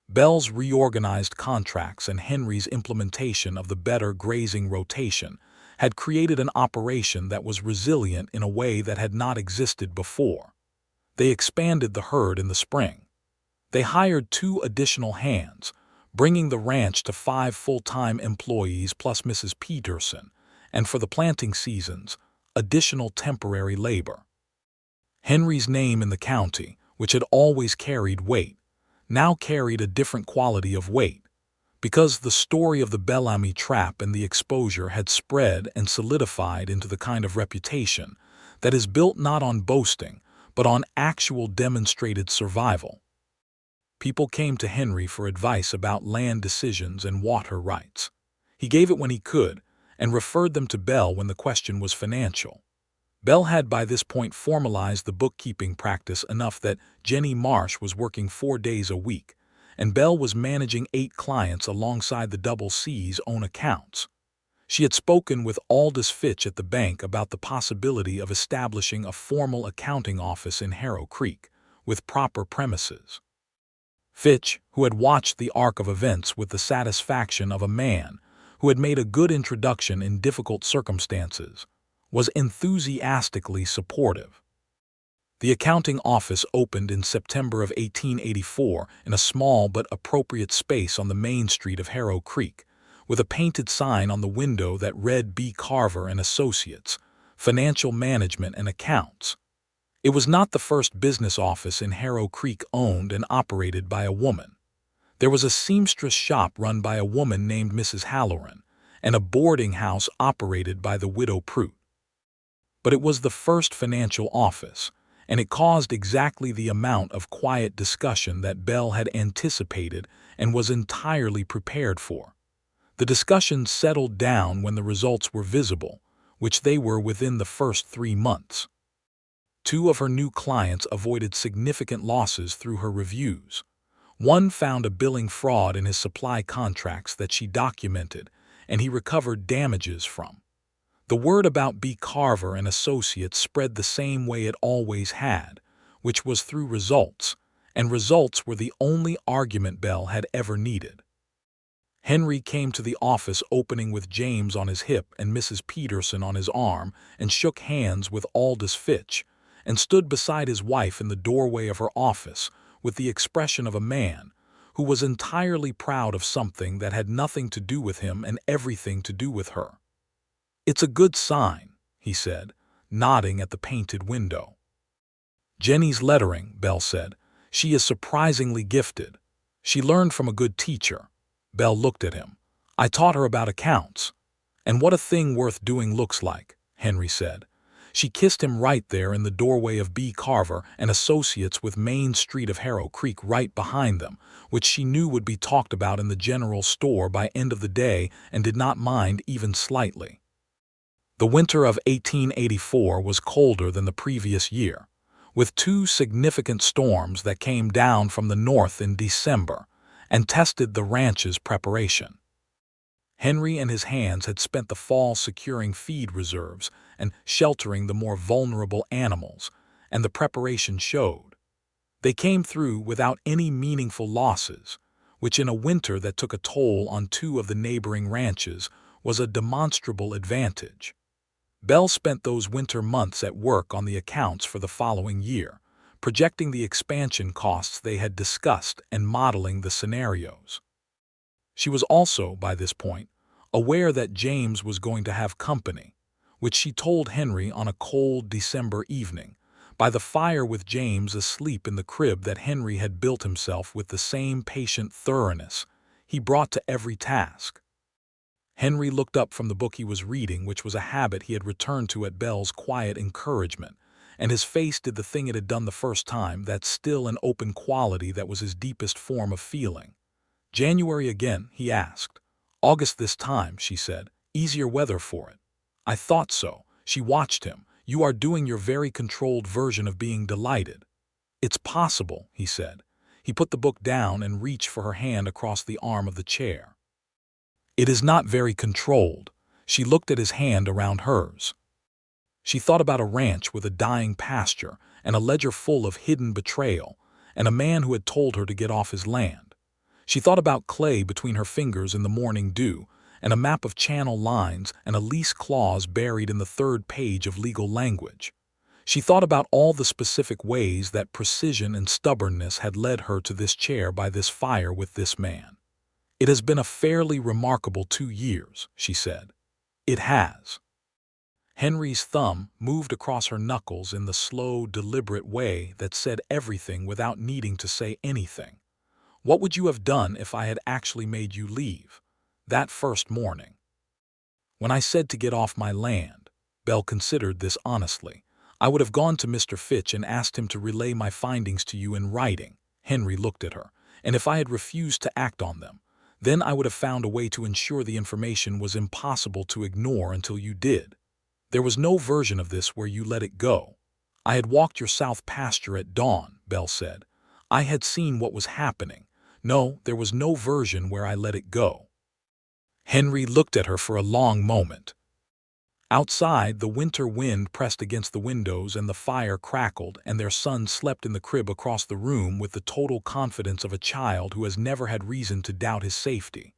Belle's reorganized contracts and Henry's implementation of the better grazing rotation had created an operation that was resilient in a way that had not existed before. They expanded the herd in the spring. They hired 2 additional hands, bringing the ranch to 5 full-time employees plus Mrs. Peterson, and for the planting seasons, additional temporary labor. Henry's name in the county, which had always carried weight, now carried a different quality of weight, because the story of the Bellamy trap and the exposure had spread and solidified into the kind of reputation that is built not on boasting, but on actual demonstrated survival. People came to Henry for advice about land decisions and water rights. He gave it when he could, and referred them to Belle when the question was financial. Belle had by this point formalized the bookkeeping practice enough that Jenny Marsh was working 4 days a week, and Belle was managing 8 clients alongside the Double C's own accounts. She had spoken with Aldous Fitch at the bank about the possibility of establishing a formal accounting office in Harrow Creek, with proper premises. Fitch, who had watched the arc of events with the satisfaction of a man who had made a good introduction in difficult circumstances, was enthusiastically supportive. The accounting office opened in September of 1884 in a small but appropriate space on the main street of Harrow Creek, with a painted sign on the window that read B. Carver and Associates, Financial Management and Accounts. It was not the first business office in Harrow Creek owned and operated by a woman. There was a seamstress shop run by a woman named Mrs. Halloran, and a boarding house operated by the widow Prout. But it was the first financial office, and it caused exactly the amount of quiet discussion that Belle had anticipated and was entirely prepared for. The discussion settled down when the results were visible, which they were within the first 3 months. 2 of her new clients avoided significant losses through her reviews. One found a billing fraud in his supply contracts that she documented, and he recovered damages from. The word about B. Carver and Associates spread the same way it always had, which was through results, and results were the only argument Belle had ever needed. Henry came to the office opening with James on his hip and Mrs. Peterson on his arm and shook hands with Aldous Fitch, and stood beside his wife in the doorway of her office with the expression of a man who was entirely proud of something that had nothing to do with him and everything to do with her. "It's a good sign," he said, nodding at the painted window. "Jenny's lettering," Belle said. "She is surprisingly gifted. She learned from a good teacher." Belle looked at him. "I taught her about accounts." "And what a thing worth doing looks like," Henry said. She kissed him right there in the doorway of B. Carver and Associates with Main Street of Harrow Creek right behind them, which she knew would be talked about in the general store by end of the day and did not mind even slightly. The winter of 1884 was colder than the previous year, with 2 significant storms that came down from the north in December and tested the ranch's preparation. Henry and his hands had spent the fall securing feed reserves and sheltering the more vulnerable animals, and the preparation showed. They came through without any meaningful losses, which in a winter that took a toll on 2 of the neighboring ranches was a demonstrable advantage. Belle spent those winter months at work on the accounts for the following year, projecting the expansion costs they had discussed and modeling the scenarios. She was also, by this point, aware that James was going to have company, which she told Henry on a cold December evening, by the fire with James asleep in the crib that Henry had built himself with the same patient thoroughness he brought to every task. Henry looked up from the book he was reading, which was a habit he had returned to at Belle's quiet encouragement, and his face did the thing it had done the first time, that still and open quality that was his deepest form of feeling. "January again?" he asked. "August this time," she said. "Easier weather for it." "I thought so." She watched him. "You are doing your very controlled version of being delighted." "It's possible," he said. He put the book down and reached for her hand across the arm of the chair. "It is not very controlled." She looked at his hand around hers. She thought about a ranch with a dying pasture and a ledger full of hidden betrayal, and a man who had told her to get off his land. She thought about clay between her fingers in the morning dew, and a map of channel lines and a lease clause buried in the third page of legal language. She thought about all the specific ways that precision and stubbornness had led her to this chair by this fire with this man. "It has been a fairly remarkable 2 years," she said. "It has." Henry's thumb moved across her knuckles in the slow, deliberate way that said everything without needing to say anything. "What would you have done if I had actually made you leave? That first morning?" "When I said to get off my land," Belle considered this honestly, "I would have gone to Mr. Fitch and asked him to relay my findings to you in writing." Henry looked at her. "And if I had refused to act on them, then I would have found a way to ensure the information was impossible to ignore until you did. There was no version of this where you let it go." "I had walked your south pasture at dawn," Belle said. "I had seen what was happening. No, there was no version where I let it go." Henry looked at her for a long moment. Outside, the winter wind pressed against the windows and the fire crackled, and their son slept in the crib across the room with the total confidence of a child who has never had reason to doubt his safety.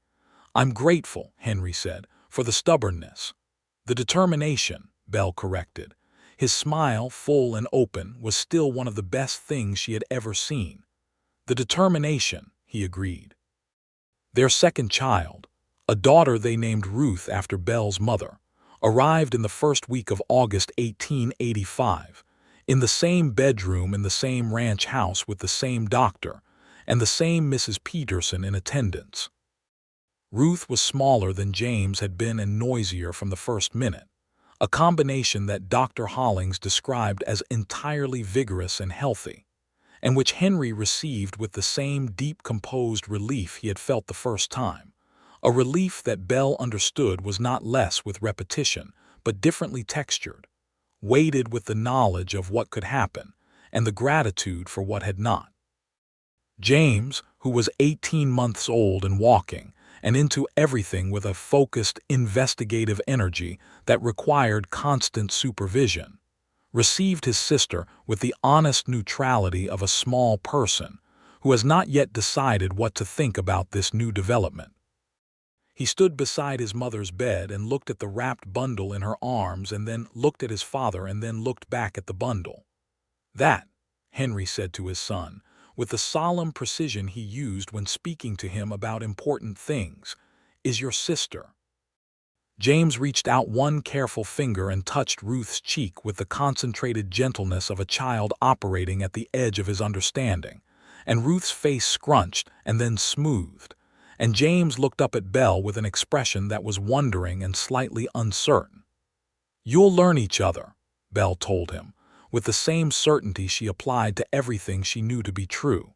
"I'm grateful," Henry said, "for the stubbornness." "The determination," Belle corrected. His smile, full and open, was still one of the best things she had ever seen. "The determination," he agreed. Their second child, a daughter they named Ruth after Belle's mother, arrived in the first week of August 1885, in the same bedroom in the same ranch house with the same doctor, and the same Mrs. Peterson in attendance. Ruth was smaller than James had been and noisier from the first minute, a combination that Dr. Hollings described as entirely vigorous and healthy, and which Henry received with the same deep composed relief he had felt the first time, a relief that Belle understood was not less with repetition, but differently textured, weighted with the knowledge of what could happen, and the gratitude for what had not. James, who was 18 months old and walking, and into everything with a focused, investigative energy that required constant supervision, received his sister with the honest neutrality of a small person who has not yet decided what to think about this new development. He stood beside his mother's bed and looked at the wrapped bundle in her arms, and then looked at his father, and then looked back at the bundle. "That," Henry said to his son, with the solemn precision he used when speaking to him about important things, "is your sister." James reached out one careful finger and touched Ruth's cheek with the concentrated gentleness of a child operating at the edge of his understanding, and Ruth's face scrunched and then smoothed, and James looked up at Belle with an expression that was wondering and slightly uncertain. "You'll learn each other," Belle told him, with the same certainty she applied to everything she knew to be true.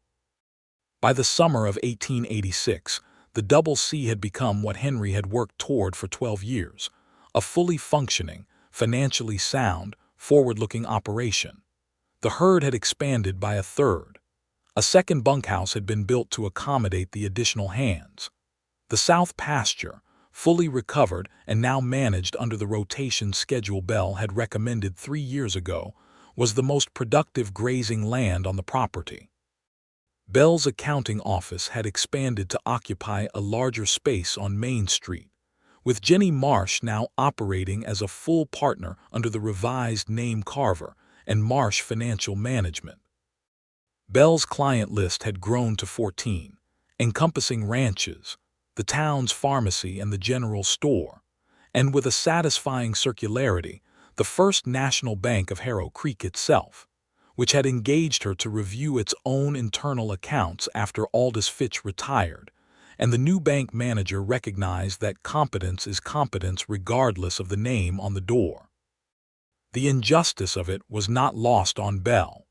By the summer of 1886, the Double C had become what Henry had worked toward for 12 years, a fully functioning, financially sound, forward-looking operation. The herd had expanded by a third. A second bunkhouse had been built to accommodate the additional hands. The south pasture, fully recovered and now managed under the rotation schedule Belle had recommended 3 years ago, was the most productive grazing land on the property. Belle's accounting office had expanded to occupy a larger space on Main Street, with Jenny Marsh now operating as a full partner under the revised name Carver and Marsh Financial Management. Belle's client list had grown to 14, encompassing ranches, the town's pharmacy and the general store, and with a satisfying circularity, the First National Bank of Harrow Creek itself, which had engaged her to review its own internal accounts after Aldous Fitch retired, and the new bank manager recognized that competence is competence regardless of the name on the door. The injustice of it was not lost on Belle.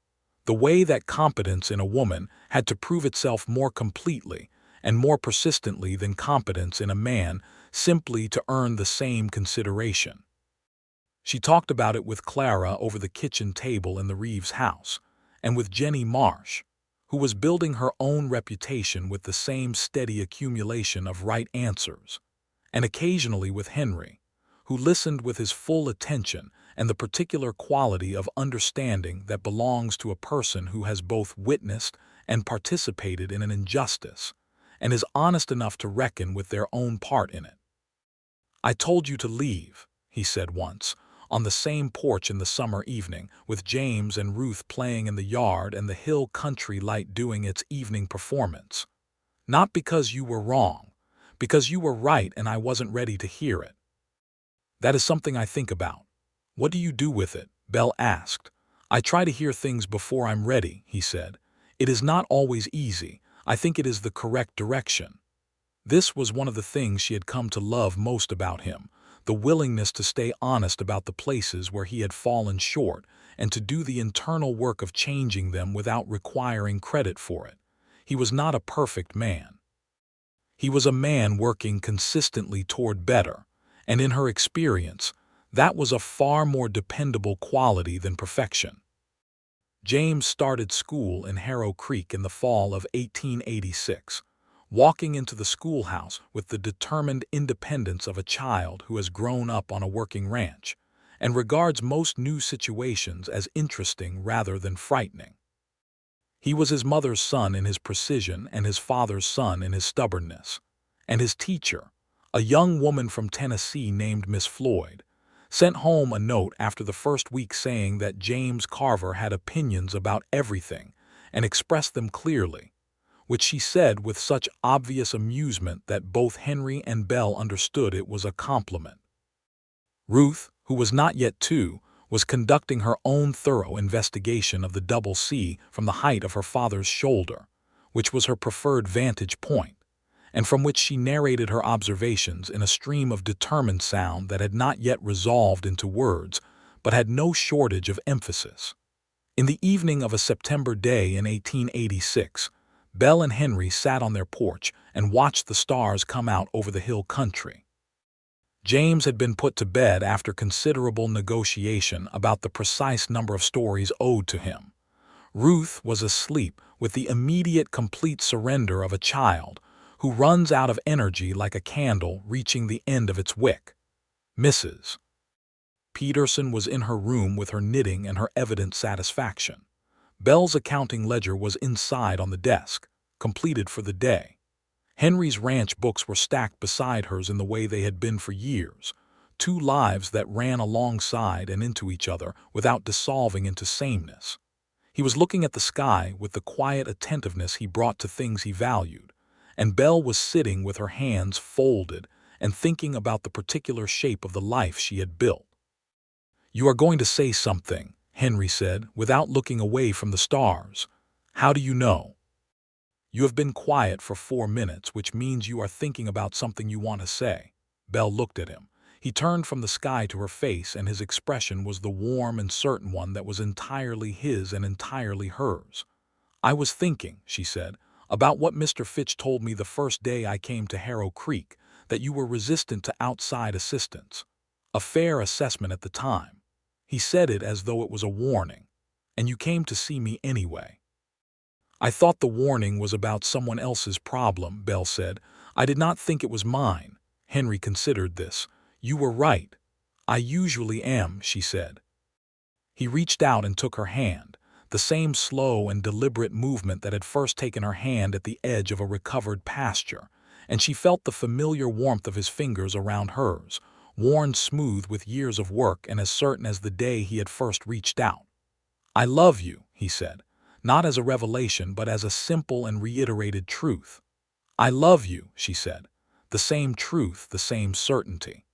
The way that competence in a woman had to prove itself more completely and more persistently than competence in a man simply to earn the same consideration. She talked about it with Clara over the kitchen table in the Reeves house, and with Jenny Marsh, who was building her own reputation with the same steady accumulation of right answers, and occasionally with Henry, who listened with his full attention and the particular quality of understanding that belongs to a person who has both witnessed and participated in an injustice, and is honest enough to reckon with their own part in it. "I told you to leave," he said once, on the same porch in the summer evening, with James and Ruth playing in the yard and the hill country light doing its evening performance. "Not because you were wrong, because you were right and I wasn't ready to hear it." "That is something I think about." "What do you do with it?" Belle asked. "I try to hear things before I'm ready," he said. "It is not always easy. I think it is the correct direction." This was one of the things she had come to love most about him, the willingness to stay honest about the places where he had fallen short and to do the internal work of changing them without requiring credit for it. He was not a perfect man. He was a man working consistently toward better, and in her experience, that was a far more dependable quality than perfection. James started school in Harrow Creek in the fall of 1886. Walking into the schoolhouse with the determined independence of a child who has grown up on a working ranch and regards most new situations as interesting rather than frightening. He was his mother's son in his precision and his father's son in his stubbornness, and his teacher, a young woman from Tennessee named Miss Floyd, sent home a note after the first week saying that James Carver had opinions about everything and expressed them clearly, which she said with such obvious amusement that both Henry and Belle understood it was a compliment. Ruth, who was not yet 2, was conducting her own thorough investigation of the double C from the height of her father's shoulder, which was her preferred vantage point, and from which she narrated her observations in a stream of determined sound that had not yet resolved into words, but had no shortage of emphasis. In the evening of a September day in 1886, Belle and Henry sat on their porch and watched the stars come out over the hill country. James had been put to bed after considerable negotiation about the precise number of stories owed to him. Ruth was asleep with the immediate complete surrender of a child who runs out of energy like a candle reaching the end of its wick. Mrs. Peterson was in her room with her knitting and her evident satisfaction. Belle's accounting ledger was inside on the desk, completed for the day. Henry's ranch books were stacked beside hers in the way they had been for years, 2 lives that ran alongside and into each other without dissolving into sameness. He was looking at the sky with the quiet attentiveness he brought to things he valued, and Belle was sitting with her hands folded and thinking about the particular shape of the life she had built. "You are going to say something," Henry said, without looking away from the stars. "How do you know?" "You have been quiet for 4 minutes, which means you are thinking about something you want to say." Belle looked at him. He turned from the sky to her face, and his expression was the warm and certain one that was entirely his and entirely hers. "I was thinking," she said, "about what Mr. Fitch told me the first day I came to Harrow Creek, that you were resistant to outside assistance. A fair assessment at the time. He said it as though it was a warning. And you came to see me anyway." "I thought the warning was about someone else's problem," Belle said. "I did not think it was mine." Henry considered this. "You were right. I usually am," she said. He reached out and took her hand, the same slow and deliberate movement that had first taken her hand at the edge of a recovered pasture, and she felt the familiar warmth of his fingers around hers, worn smooth with years of work and as certain as the day he had first reached out. "I love you," he said, not as a revelation but as a simple and reiterated truth. "I love you," she said, the same truth, the same certainty.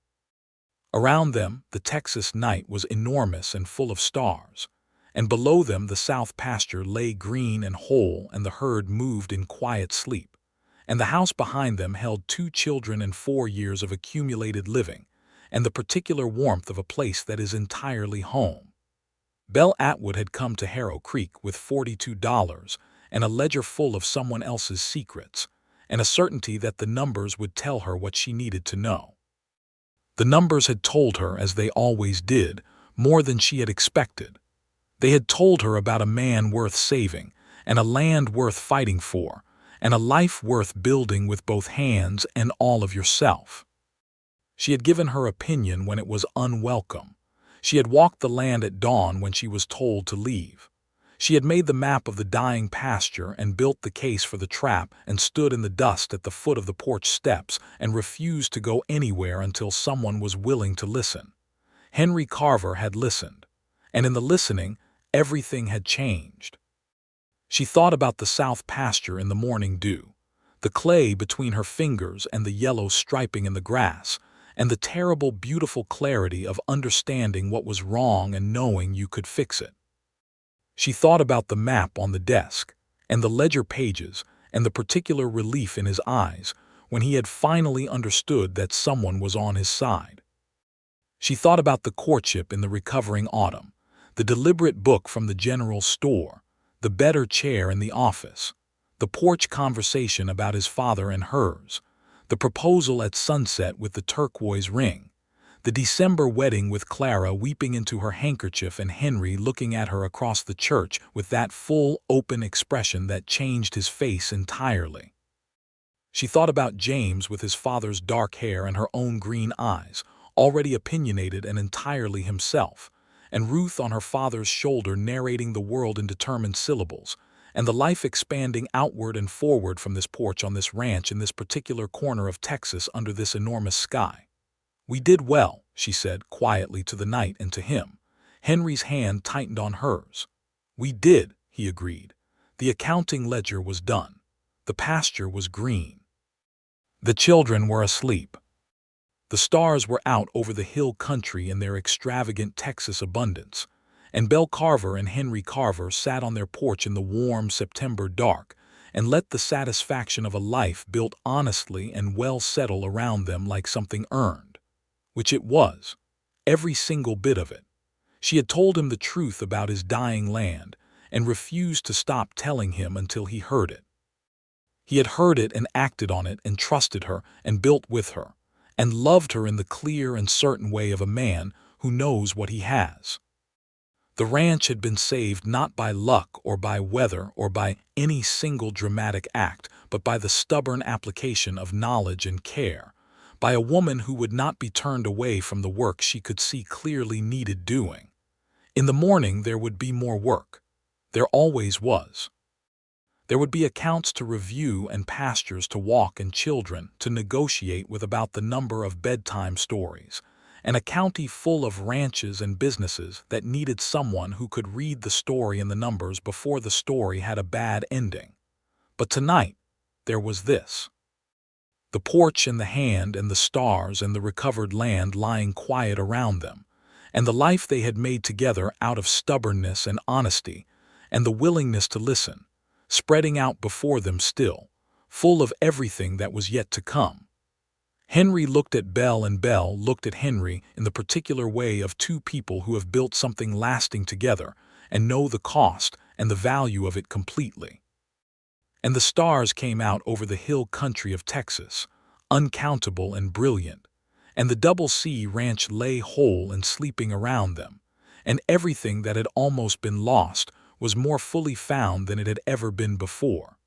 Around them, the Texas night was enormous and full of stars, and below them the south pasture lay green and whole, and the herd moved in quiet sleep, and the house behind them held 2 children and 4 years of accumulated living, and the particular warmth of a place that is entirely home. Belle Atwood had come to Harrow Creek with $42 and a ledger full of someone else's secrets, and a certainty that the numbers would tell her what she needed to know. The numbers had told her, as they always did, more than she had expected. They had told her about a man worth saving, and a land worth fighting for, and a life worth building with both hands and all of yourself. She had given her opinion when it was unwelcome. She had walked the land at dawn when she was told to leave. She had made the map of the dying pasture and built the case for the trap and stood in the dust at the foot of the porch steps and refused to go anywhere until someone was willing to listen. Henry Carver had listened, and in the listening, everything had changed. She thought about the south pasture in the morning dew, the clay between her fingers and the yellow striping in the grass, and the terrible, beautiful clarity of understanding what was wrong and knowing you could fix it. She thought about the map on the desk, and the ledger pages, and the particular relief in his eyes when he had finally understood that someone was on his side. She thought about the courtship in the recovering autumn, the deliberate book from the general store, the better chair in the office, the porch conversation about his father and hers, the proposal at sunset with the turquoise ring, the December wedding with Clara weeping into her handkerchief and Henry looking at her across the church with that full, open expression that changed his face entirely. She thought about James with his father's dark hair and her own green eyes, already opinionated and entirely himself, and Ruth on her father's shoulder narrating the world in determined syllables, and the life expanding outward and forward from this porch on this ranch in this particular corner of Texas under this enormous sky. "We did well," she said quietly to the night and to him. Henry's hand tightened on hers. "We did," he agreed. The accounting ledger was done. The pasture was green. The children were asleep. The stars were out over the hill country in their extravagant Texas abundance, and Belle Carver and Henry Carver sat on their porch in the warm September dark and let the satisfaction of a life built honestly and well settle around them like something earned. Which it was, every single bit of it. She had told him the truth about his dying land and refused to stop telling him until he heard it. He had heard it and acted on it and trusted her and built with her and loved her in the clear and certain way of a man who knows what he has. The ranch had been saved not by luck or by weather or by any single dramatic act, but by the stubborn application of knowledge and care, by a woman who would not be turned away from the work she could see clearly needed doing. In the morning there would be more work. There always was. There would be accounts to review and pastures to walk and children to negotiate with about the number of bedtime stories, and a county full of ranches and businesses that needed someone who could read the story and the numbers before the story had a bad ending. But tonight, there was this. The porch in the hand and the stars and the recovered land lying quiet around them, and the life they had made together out of stubbornness and honesty, and the willingness to listen, spreading out before them still, full of everything that was yet to come. Henry looked at Belle and Belle looked at Henry in the particular way of 2 people who have built something lasting together and know the cost and the value of it completely. And the stars came out over the hill country of Texas, uncountable and brilliant, and the Double C Ranch lay whole and sleeping around them, and everything that had almost been lost was more fully found than it had ever been before.